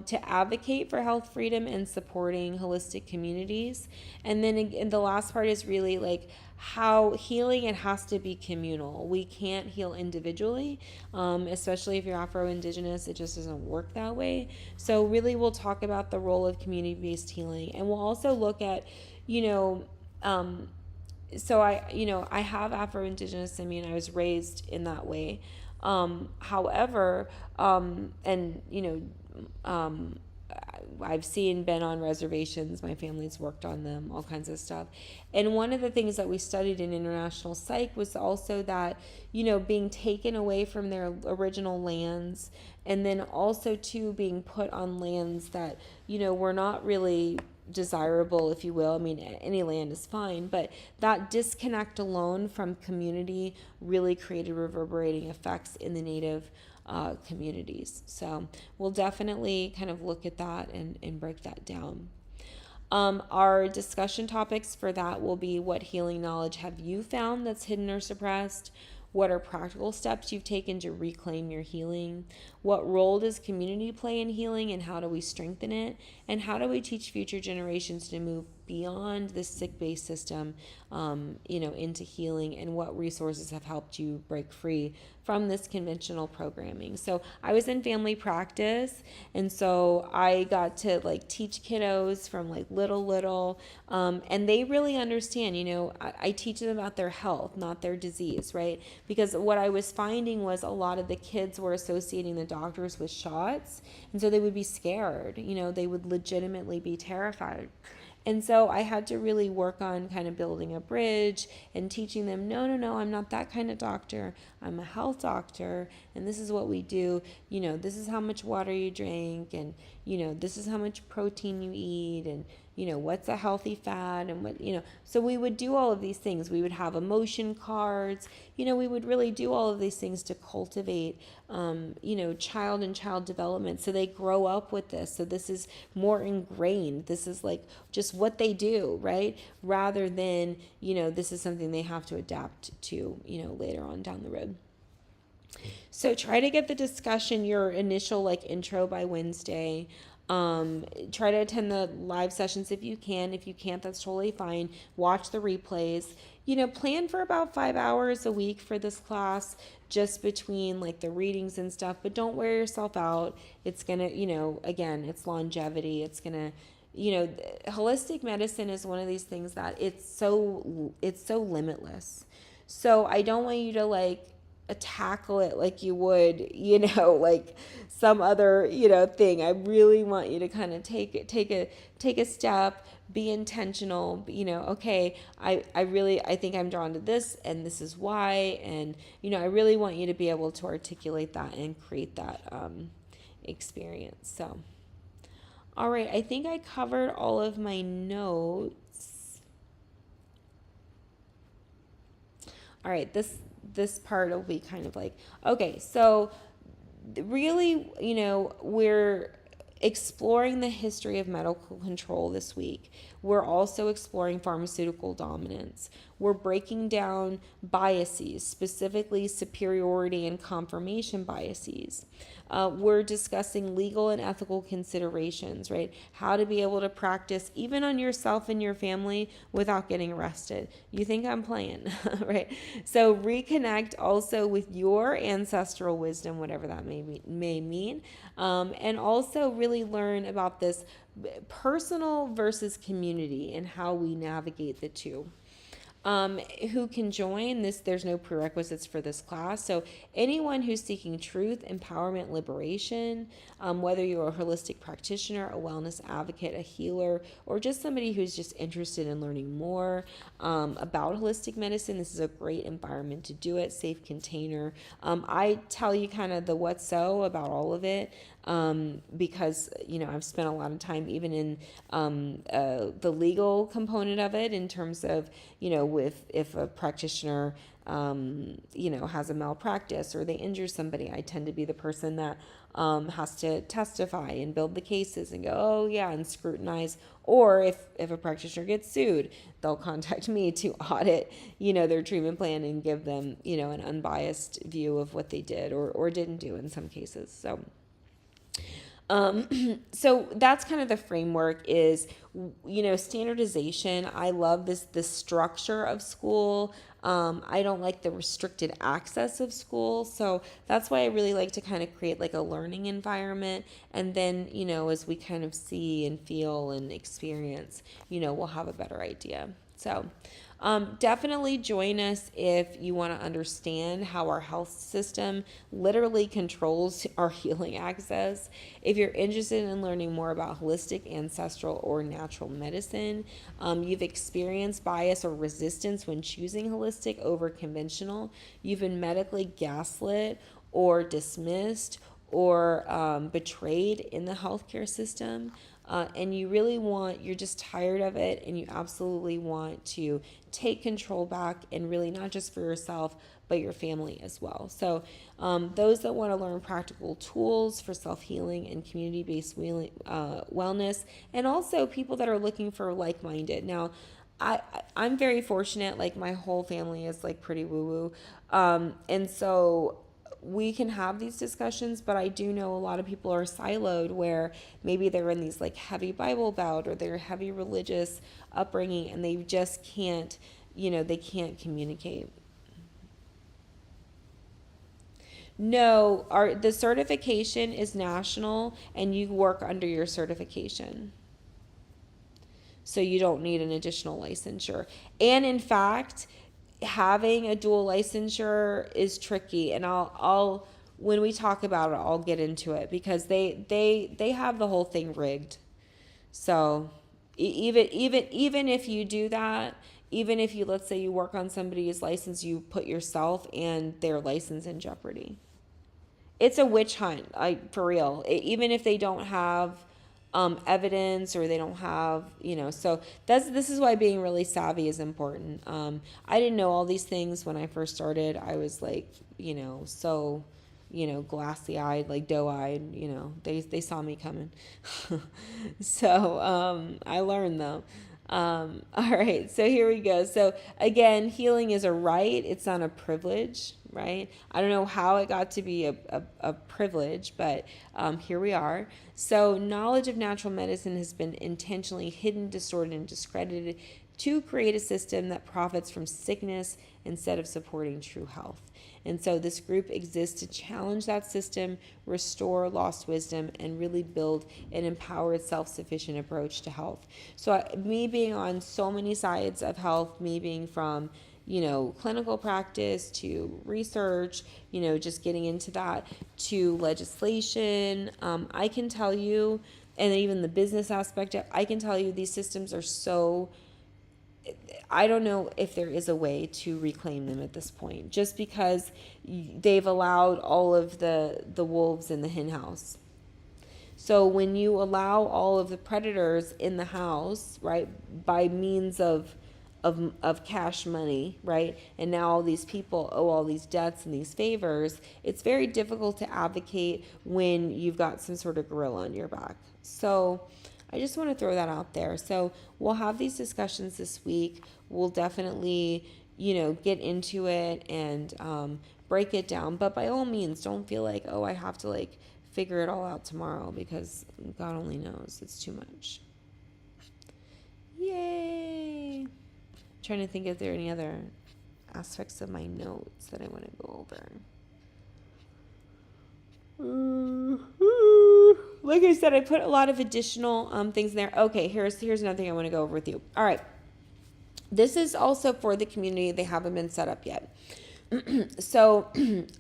S1: to advocate for health freedom and supporting holistic communities. And then the last part is really like how healing, it has to be communal. We can't heal individually, especially if you're Afro-Indigenous, it just doesn't work that way. So really we'll talk about the role of community-based healing, and we'll also look at, so I have Afro-Indigenous. I was raised in that way. However, I've been on reservations. My family's worked on them, all kinds of stuff. And one of the things that we studied in international psych was also that, being taken away from their original lands, and then also too being put on lands that, were not really desirable, if you will. Any land is fine, but that disconnect alone from community really created reverberating effects in the native communities. So we'll definitely kind of look at that and break that down. Our discussion topics for that will be: what healing knowledge have you found that's hidden or suppressed? What are practical steps you've taken to reclaim your healing? What role does community play in healing, and how do we strengthen it? And how do we teach future generations to move beyond this sick-based system, into healing? And what resources have helped you break free from this conventional programming? So I was in family practice, and so I got to teach kiddos from little, and they really understand. I teach them about their health, not their disease, right? Because what I was finding was a lot of the kids were associating the doctors with shots, and so they would be scared. They would legitimately be terrified. And so I had to really work on kind of building a bridge and teaching them, no, I'm not that kind of doctor. I'm a health doctor, and this is what we do. This is how much water you drink, and, this is how much protein you eat, and, what's a healthy fat, and what, so we would do all of these things. We would have emotion cards, we would really do all of these things to cultivate, child and child development. So they grow up with this. So this is more ingrained. This is just what they do, right? Rather than, this is something they have to adapt to, later on down the road. So try to get the discussion, your initial intro, by Wednesday. Try to attend the live sessions if you can. If you can't, that's totally fine. Watch the replays. Plan for about 5 hours a week for this class, just between the readings and stuff, but don't wear yourself out. It's gonna, again, it's longevity. It's gonna, holistic medicine is one of these things that it's so limitless. So I don't want you to tackle it like you would, some other, thing. I really want you to kind of take a step, be intentional, okay, I think I'm drawn to this, and this is why. And, I really want you to be able to articulate that and create that, experience. So, all right, I think I covered all of my notes. All right, this part will be kind of like, okay, so really, we're exploring the history of medical control this week. We're also exploring pharmaceutical dominance. We're breaking down biases, specifically superiority and confirmation biases. We're discussing legal and ethical considerations, right? How to be able to practice even on yourself and your family without getting arrested. You think I'm playing, right? So reconnect also with your ancestral wisdom, whatever that may mean, and also really learn about this personal versus community and how we navigate the two. Who can join this? There's no prerequisites for this class. So anyone who's seeking truth, empowerment, liberation, whether you're a holistic practitioner, a wellness advocate, a healer, or just somebody who's just interested in learning more about holistic medicine, this is a great environment to do it, safe container. I tell you kind of the what so about all of it. Because I've spent a lot of time even in the legal component of it, in terms of if a practitioner has a malpractice or they injure somebody, I tend to be the person that has to testify and build the cases and go, oh yeah, and scrutinize. Or if a practitioner gets sued, they'll contact me to audit their treatment plan and give them an unbiased view of what they did or didn't do in some cases. So that's kind of the framework is, standardization. I love the structure of school. I don't like the restricted access of school. So that's why I really like to kind of create like a learning environment. And then, as we kind of see and feel and experience, we'll have a better idea. So definitely join us if you want to understand how our health system literally controls our healing access. If you're interested in learning more about holistic, ancestral, or natural medicine, you've experienced bias or resistance when choosing holistic over conventional, you've been medically gaslit or dismissed or betrayed in the healthcare system, and you're just tired of it, and you absolutely want to take control back, and really not just for yourself, but your family as well. So those that want to learn practical tools for self-healing and community-based wellness, and also people that are looking for like-minded. Now, I'm very fortunate, like my whole family is like pretty woo-woo, and so we can have these discussions, but I do know a lot of people are siloed where maybe they're in these like heavy Bible belt or they're heavy religious upbringing, and they just can't, they can't communicate. No, the certification is national, and you work under your certification. So you don't need an additional licensure. And in fact, having a dual licensure is tricky, and I'll when we talk about it, I'll get into it, because they have the whole thing rigged. So even if you do that, even if you, let's say you work on somebody's license, you put yourself and their license in jeopardy. It's a witch hunt, for real. Even if they don't have evidence, or they don't have, so this is why being really savvy is important. I didn't know all these things when I first started. I was like, so, glassy eyed, like doe eyed, they saw me coming. So, I learned though. All right, so here we go. So again, healing is a right. It's not a privilege, right? I don't know how it got to be a privilege, but here we are. So knowledge of natural medicine has been intentionally hidden, distorted, and discredited to create a system that profits from sickness instead of supporting true health. And so this group exists to challenge that system, restore lost wisdom, and really build an empowered, self-sufficient approach to health. So me being on so many sides of health, me being from, clinical practice to research, just getting into that, to legislation, I can tell you, and even the business aspect, I can tell you these systems are so, I don't know if there is a way to reclaim them at this point, just because they've allowed all of the wolves in the hen house. So when you allow all of the predators in the house, right, by means of cash money, right? And now all these people owe all these debts and these favors. It's very difficult to advocate when you've got some sort of gorilla on your back. So I just want to throw that out there. So we'll have these discussions this week. We'll definitely, get into it and break it down. But by all means, don't feel like, oh, I have to like figure it all out tomorrow, because God only knows. It's too much. Yay. Trying to think if there are any other aspects of my notes that I want to go over. Like I said, I put a lot of additional things in there. Okay, here's another thing I want to go over with you. All right. This is also for the community. They haven't been set up yet. So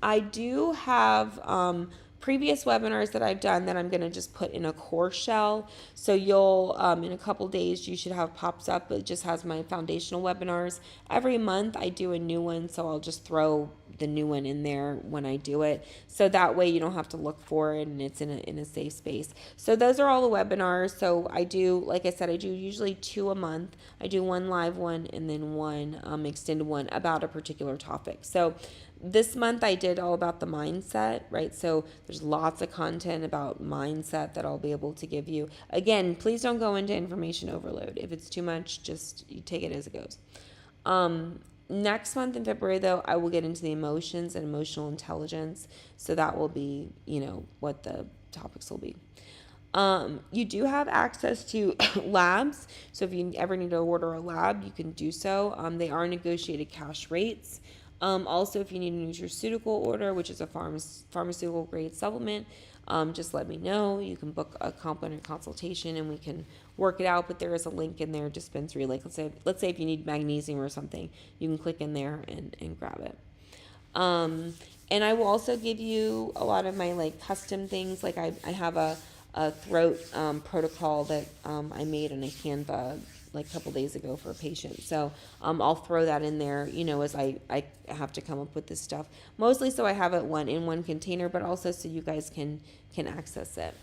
S1: I do have previous webinars that I've done that I'm going to just put in a course shell. So you'll, in a couple days, you should have pops up. It just has my foundational webinars. Every month I do a new one, so I'll just throw the new one in there when I do it. So that way you don't have to look for it and it's in a safe space. So those are all the webinars. So I do, like I said, I do usually 2 a month. I do one live one and then one extended one about a particular topic. So this month I did all about the mindset, right? So there's lots of content about mindset that I'll be able to give you. Again, please don't go into information overload. If it's too much, just you take it as it goes. Next month in February, though, I will get into the emotions and emotional intelligence. So that will be, what the topics will be. You do have access to labs. So if you ever need to order a lab, you can do so. They are negotiated cash rates. Also, if you need a nutraceutical order, which is a pharmaceutical grade supplement, just let me know. You can book a complimentary consultation and we can work it out. But there is a link in their dispensary. Like let's say if you need magnesium or something, you can click in there and grab it. And I will also give you a lot of my like custom things. Like I have a throat protocol that I made in a Canva like a couple days ago for a patient. So I'll throw that in there, as I have to come up with this stuff. Mostly so I have it in one container, but also so you guys can access it.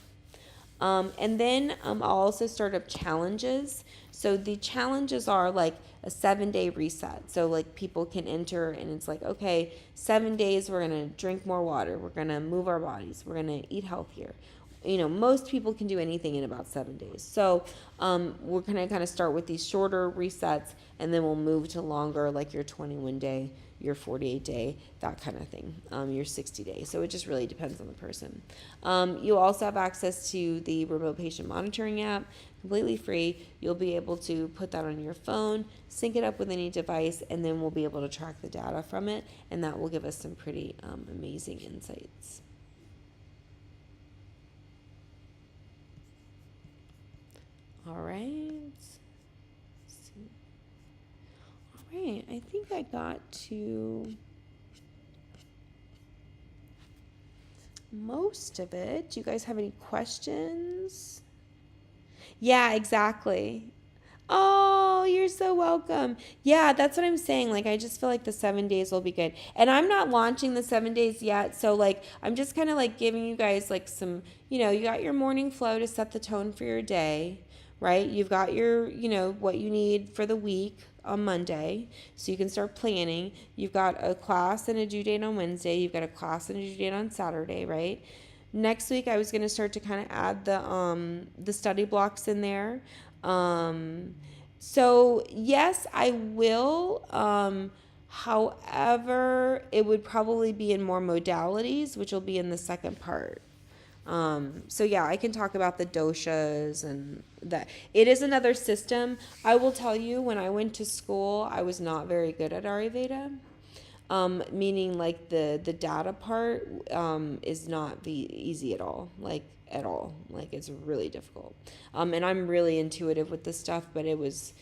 S1: And then I'll also start up challenges. So the challenges are like a 7-day reset. So like people can enter and it's like, okay, 7 days, we're going to drink more water. We're going to move our bodies. We're going to eat healthier. Most people can do anything in about 7 days. So we're going to kind of start with these shorter resets, and then we'll move to longer, like your 21-day, your 48-day, that kind of thing, your 60-day. So it just really depends on the person. You also have access to the remote patient monitoring app, completely free. You'll be able to put that on your phone, sync it up with any device, and then we'll be able to track the data from it, and that will give us some pretty amazing insights. All right. All right. I think I got to most of it. Do you guys have any questions? Yeah, exactly. Oh, you're so welcome. Yeah, that's what I'm saying. Like, I just feel like the 7 days will be good. And I'm not launching the 7 days yet. So, like, I'm just kind of like giving you guys like some, you got your morning flow to set the tone for your day. Right? You've got your, what you need for the week on Monday, so you can start planning. You've got a class and a due date on Wednesday. You've got a class and a due date on Saturday, right? Next week, I was going to start to kind of add the study blocks in there. So yes, I will. However, it would probably be in more modalities, which will be in the second part. So yeah, I can talk about the doshas and that. It is another system. I will tell you, when I went to school, I was not very good at Ayurveda. Meaning like the data part is not easy at all. Like at all. Like it's really difficult. And I'm really intuitive with this stuff, but it was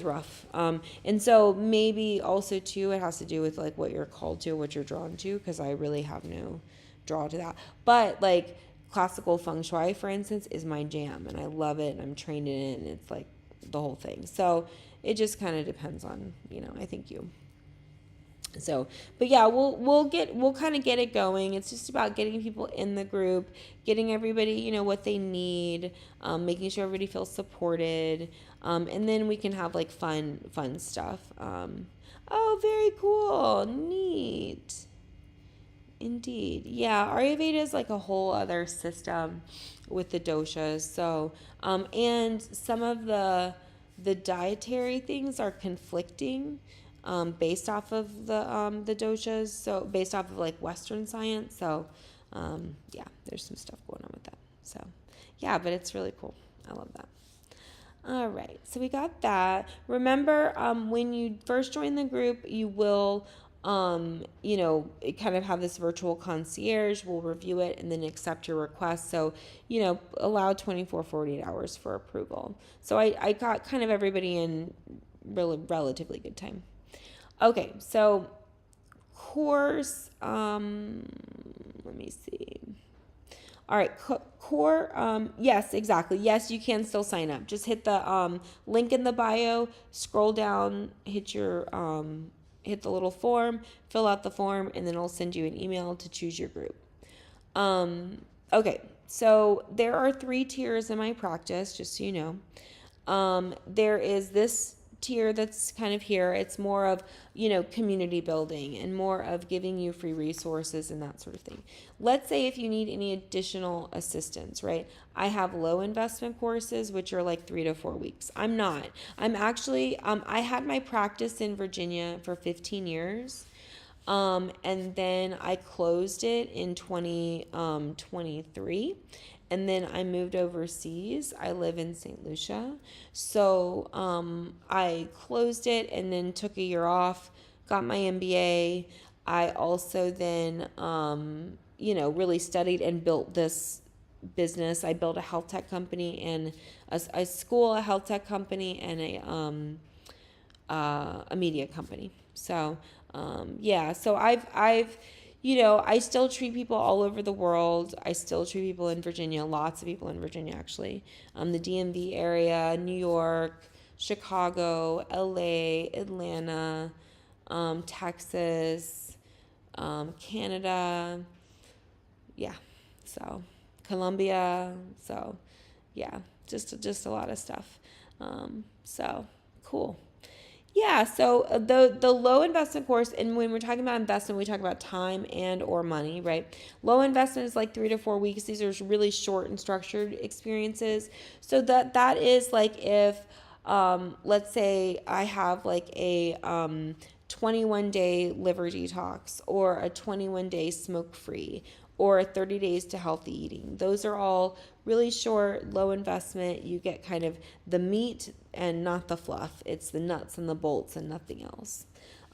S1: rough. And so maybe also too, it has to do with like what you're called to, what you're drawn to, because I really have no draw to that. But like classical feng shui, for instance, is my jam, and I love it, and I'm trained in it, and it's like the whole thing. So it just kind of depends on, I think you. So, but yeah, we'll kind of get it going. It's just about getting people in the group, getting everybody, what they need, making sure everybody feels supported, and then we can have like fun stuff. Oh, very cool, neat. Indeed. Yeah, Ayurveda is like a whole other system with the doshas. So, and some of the dietary things are conflicting based off of the doshas. So, based off of like Western science. So, yeah, there's some stuff going on with that. So, yeah, but it's really cool. I love that. All right, so we got that. Remember, when you first join the group, you will, kind of have this virtual concierge. We'll review it and then accept your request. So, allow 24, 48 hours for approval. So I got kind of everybody in relatively good time. Okay, so course, let me see. All right, core. Yes, exactly. Yes, you can still sign up. Just hit the link in the bio. Scroll down. Hit the little form. Fill out the form, and then it'll send you an email to choose your group. Okay, so there are 3 tiers in my practice, just so you know. There is this tier that's kind of here. It's more of, community building and more of giving you free resources and that sort of thing. Let's say if you need any additional assistance, right? I have low investment courses, which are like 3 to 4 weeks. I'm actually, I had my practice in Virginia for 15 years. And then I closed it in 2023. And then I moved overseas. I live in St. Lucia. So I closed it and then took a year off, got my MBA. I also then, really studied and built this business. I built a health tech company and a school, a health tech company, and a media company. So, so I've I still treat people all over the world. I still treat people in Virginia, lots of people in Virginia, actually. The DMV area, New York, Chicago, LA, Atlanta, Texas, Canada. Yeah. So, Colombia. So, yeah, just a lot of stuff. So, cool. Yeah, so the low investment course, and when we're talking about investment, we talk about time and or money, right? Low investment is like 3 to 4 weeks. These are really short and structured experiences. So that is like if, let's say I have like a 21-day liver detox or a 21-day smoke-free or 30 days to healthy eating. Those are all really short, low investment. You get kind of the meat and not the fluff. It's the nuts and the bolts and nothing else.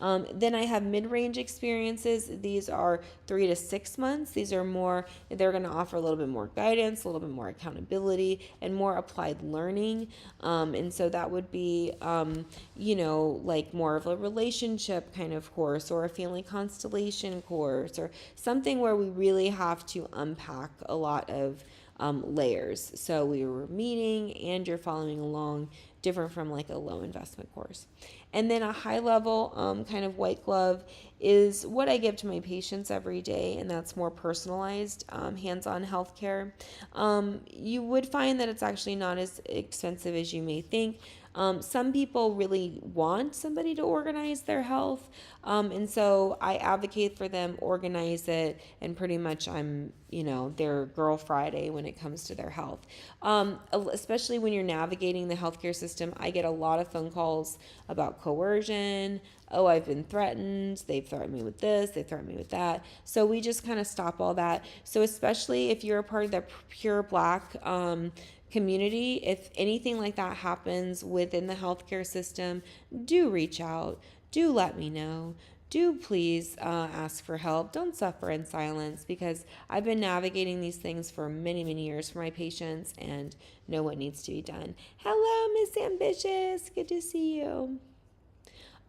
S1: Then I have mid-range experiences. These are 3 to 6 months. They're going to offer a little bit more guidance, a little bit more accountability, and more applied learning. And so that would be, like more of a relationship kind of course or a family constellation course or something where we really have to unpack a lot of layers. So we were meeting and you're following along, different from like a low investment course. And then a high level kind of white glove is what I give to my patients every day, and that's more personalized, hands-on healthcare. You would find that it's actually not as expensive as you may think. Some people really want somebody to organize their health, and so I advocate for them, organize it, and pretty much I'm, their Girl Friday when it comes to their health. Especially when you're navigating the healthcare system, I get a lot of phone calls about coercion. Oh, I've been threatened. They've threatened me with this. They threatened me with that. So we just kind of stop all that. So especially if you're a part of the pure Black community, if anything like that happens within the healthcare system, do reach out. Do let me know. Do please ask for help. Don't suffer in silence, because I've been navigating these things for many, many years for my patients and know what needs to be done. Hello, Miss Ambitious. Good to see you.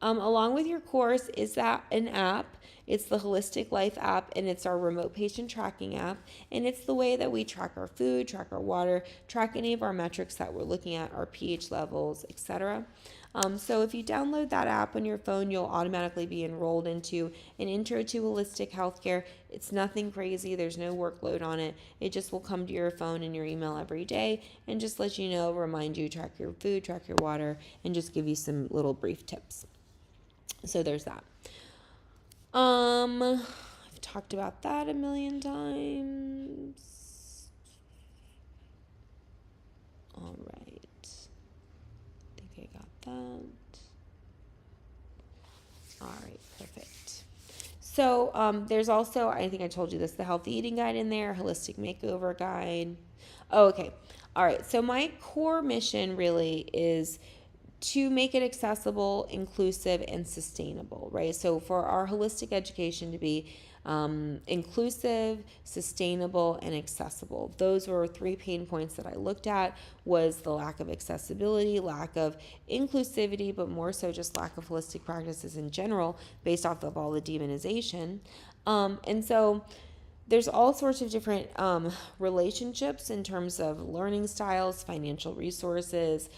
S1: Along with your course is that an app. It's the Holistic Life app, and it's our remote patient tracking app. And it's the way that we track our food, track our water, track any of our metrics that we're looking at, our pH levels, etc. So if you download that app on your phone, you'll automatically be enrolled into an intro to holistic healthcare. It's nothing crazy. There's no workload on it. It just will come to your phone and your email every day and just let you know, remind you, track your food, track your water, and just give you some little brief tips. So there's that. I've talked about that a million times. All right. I think I got that. All right, perfect. So there's also, I think I told you this, the healthy eating guide in there, holistic makeover guide. Oh, okay. All right. So my core mission really is to make it accessible, inclusive, and sustainable, right? So for our holistic education to be inclusive, sustainable, and accessible. Those were 3 pain points that I looked at, was the lack of accessibility, lack of inclusivity, but more so just lack of holistic practices in general based off of all the demonization. And so there's all sorts of different relationships in terms of learning styles, financial resources,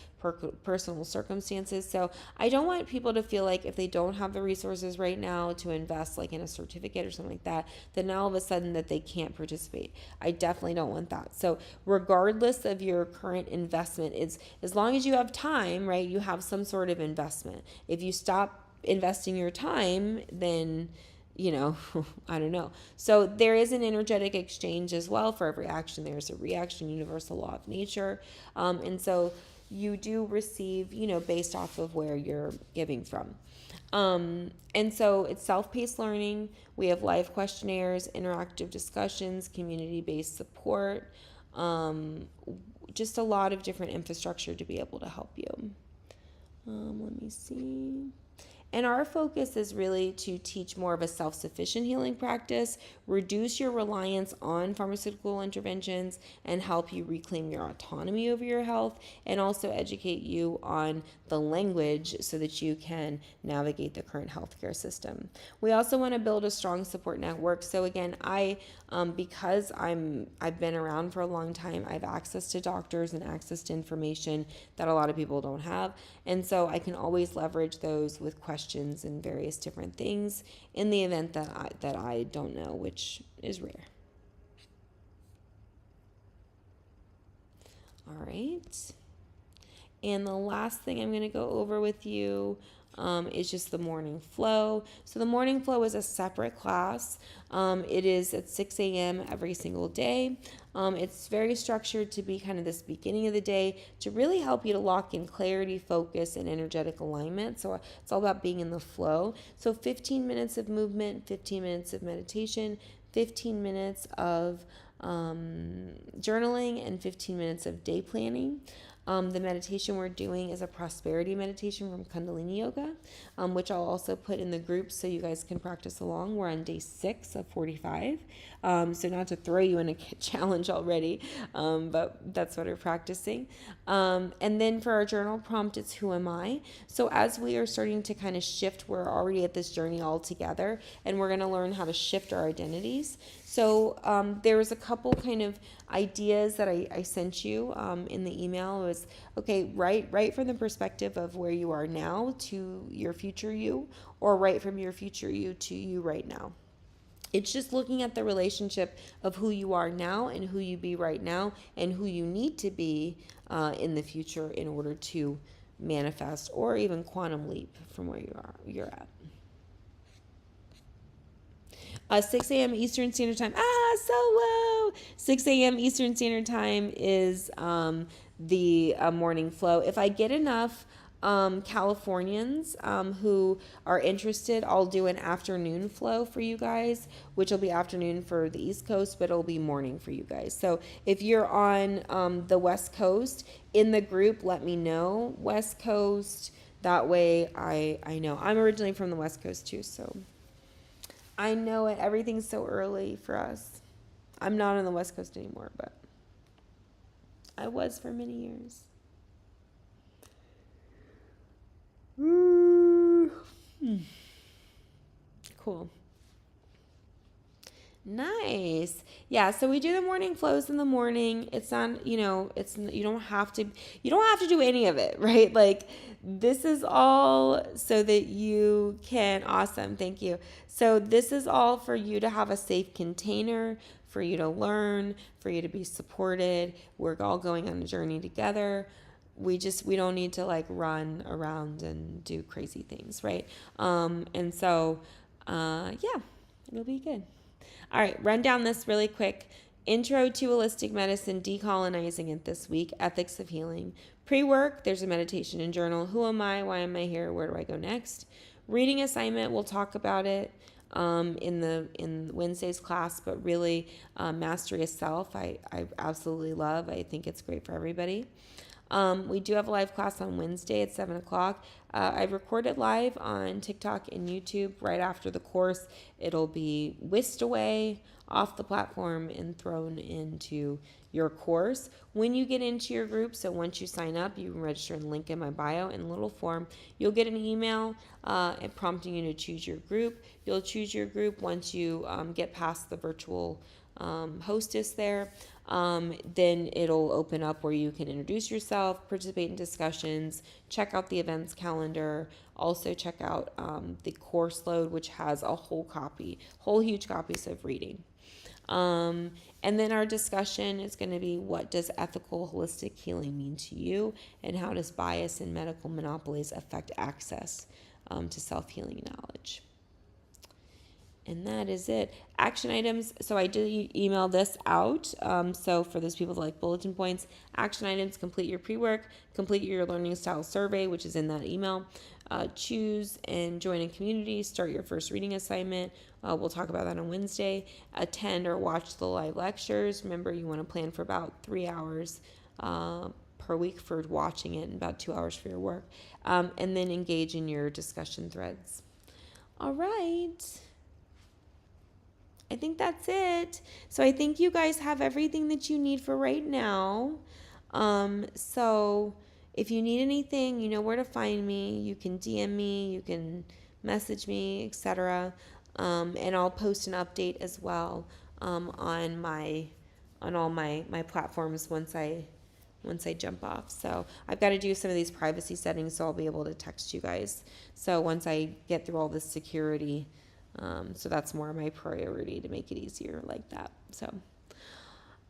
S1: personal circumstances. So I don't want people to feel like if they don't have the resources right now to invest like in a certificate or something like that, then all of a sudden that they can't participate. I definitely don't want that. So regardless of your current investment, it's as long as you have time, right, you have some sort of investment. If you stop investing your time, then I don't know. So there is an energetic exchange as well. For every action, there's a reaction, universal law of nature. And so you do receive, based off of where you're giving from. And so it's self-paced learning. We have live questionnaires, interactive discussions, community-based support, just a lot of different infrastructure to be able to help you. Let me see. And our focus is really to teach more of a self-sufficient healing practice, reduce your reliance on pharmaceutical interventions, and help you reclaim your autonomy over your health, and also educate you on the language so that you can navigate the current healthcare system. We also want to build a strong support network. So again, because I've been around for a long time, I have access to doctors and access to information that a lot of people don't have. And so I can always leverage those with questions and various different things in the event that I don't know, which is rare. All right. And the last thing I'm going to go over with you is just the morning flow. So the morning flow is a separate class. It is at 6 a.m. every single day. It's very structured to be kind of this beginning of the day to really help you to lock in clarity, focus, and energetic alignment. So it's all about being in the flow. So 15 minutes of movement, 15 minutes of meditation, 15 minutes of journaling, and 15 minutes of day planning. The meditation we're doing is a prosperity meditation from Kundalini Yoga, which I'll also put in the group so you guys can practice along. We're on day 6 of 45. So not to throw you in a challenge already, but that's what we're practicing. And then for our journal prompt, it's who am I? So as we are starting to kind of shift, we're already at this journey all together, and we're going to learn how to shift our identities. So there was a couple kind of ideas that I sent you in the email. It was, okay, write from the perspective of where you are now to your future you, or write from your future you to you right now. It's just looking at the relationship of who you are now and who you be right now and who you need to be in the future in order to manifest or even quantum leap from where you're at. 6 a.m. Eastern Standard Time. So low. 6 a.m. Eastern Standard Time is the morning flow. If I get enough Californians who are interested, I'll do an afternoon flow for you guys, which will be afternoon for the East Coast, but it'll be morning for you guys. So if you're on the West Coast in the group, let me know. West Coast, that way I know. I'm originally from the West Coast too, so I know it. Everything's so early for us. I'm not on the West Coast anymore, but I was for many years. Cool. Nice. Yeah, so we do the morning flows in the morning. It's not, you don't have to do any of it, right? Like this is all so that you can awesome. Thank you. So this is all for you to have a safe container, for you to learn, for you to be supported. We're all going on a journey together. We don't need to like run around and do crazy things, right? And so yeah, it'll be good. All right, run down this really quick. Intro to Holistic Medicine, Decolonizing It this week, Ethics of Healing. Pre-work, there's a meditation and journal. Who am I? Why am I here? Where do I go next? Reading assignment, we'll talk about it in Wednesday's class, but really Mastery of Self, I absolutely love. I think it's great for everybody. We do have a live class on Wednesday at 7 o'clock. I record it live on TikTok and YouTube right after the course. It'll be whisked away off the platform and thrown into your course. When you get into your group, so once you sign up, you can register in the link in my bio in a little form. You'll get an email prompting you to choose your group. You'll choose your group once you get past the virtual hostess there. Then it'll open up where you can introduce yourself, participate in discussions, check out the events calendar, also check out the course load, which has a whole huge copies of reading. And then our discussion is going to be, what does ethical holistic healing mean to you, and how does bias and medical monopolies affect access to self-healing knowledge? And that is it. Action items. So I did email this out. So for those people that like bulletin points, action items: complete your pre-work, complete your learning style survey, which is in that email. Choose and join a community. Start your first reading assignment. We'll talk about that on Wednesday. Attend or watch the live lectures. Remember, you want to plan for about 3 hours per week for watching it and about 2 hours for your work. And then engage in your discussion threads. All right. I think that's it. So I think you guys have everything that you need for right now. So if you need anything, you know where to find me. You can DM me, you can message me, etc. And I'll post an update as well on all my platforms once I jump off. So I've got to do some of these privacy settings, so I'll be able to text you guys. So once I get through all this security. So that's more my priority, to make it easier like that. So,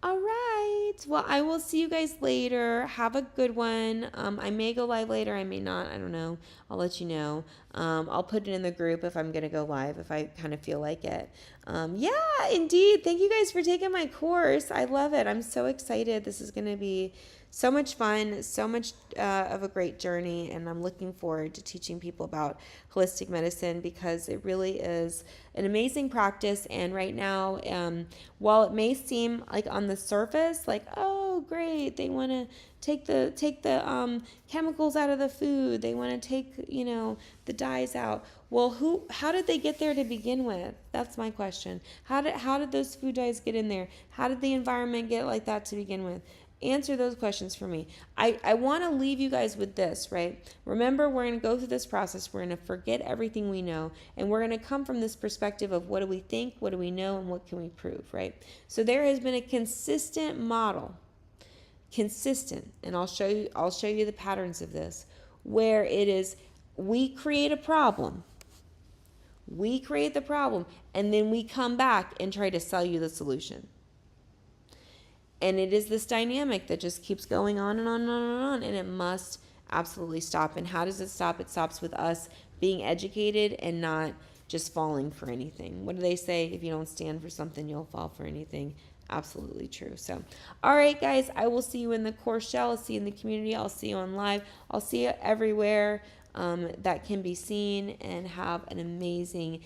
S1: all right. Well, I will see you guys later. Have a good one. I may go live later. I may not. I don't know. I'll let you know. I'll put it in the group if I'm going to go live, if I kind of feel like it. Yeah, indeed. Thank you guys for taking my course. I love it. I'm so excited. This is going to be so much fun, so much of a great journey, and I'm looking forward to teaching people about holistic medicine, because it really is an amazing practice. And right now, while it may seem like on the surface, like, oh, great, they want to take the chemicals out of the food, they want to take the dyes out. Well, how did they get there to begin with? That's my question. How did those food dyes get in there? How did the environment get like that to begin with? Answer those questions for me. I want to leave you guys with this, right? Remember, we're going to go through this process. We're going to forget everything we know, and we're going to come from this perspective of what do we think, what do we know, and what can we prove, right? So there has been a consistent model, and I'll show you the patterns of this, where it is we create a problem. We create the problem, and then we come back and try to sell you the solution. And it is this dynamic that just keeps going on and on and on and on, and it must absolutely stop. And how does it stop? It stops with us being educated and not just falling for anything. What do they say? If you don't stand for something, you'll fall for anything. Absolutely true. So, all right, guys, I will see you in the course shell. I'll see you in the community. I'll see you on live. I'll see you everywhere that can be seen. And have an amazing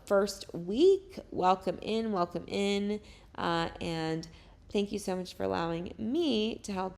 S1: first week. Welcome in. And thank you so much for allowing me to help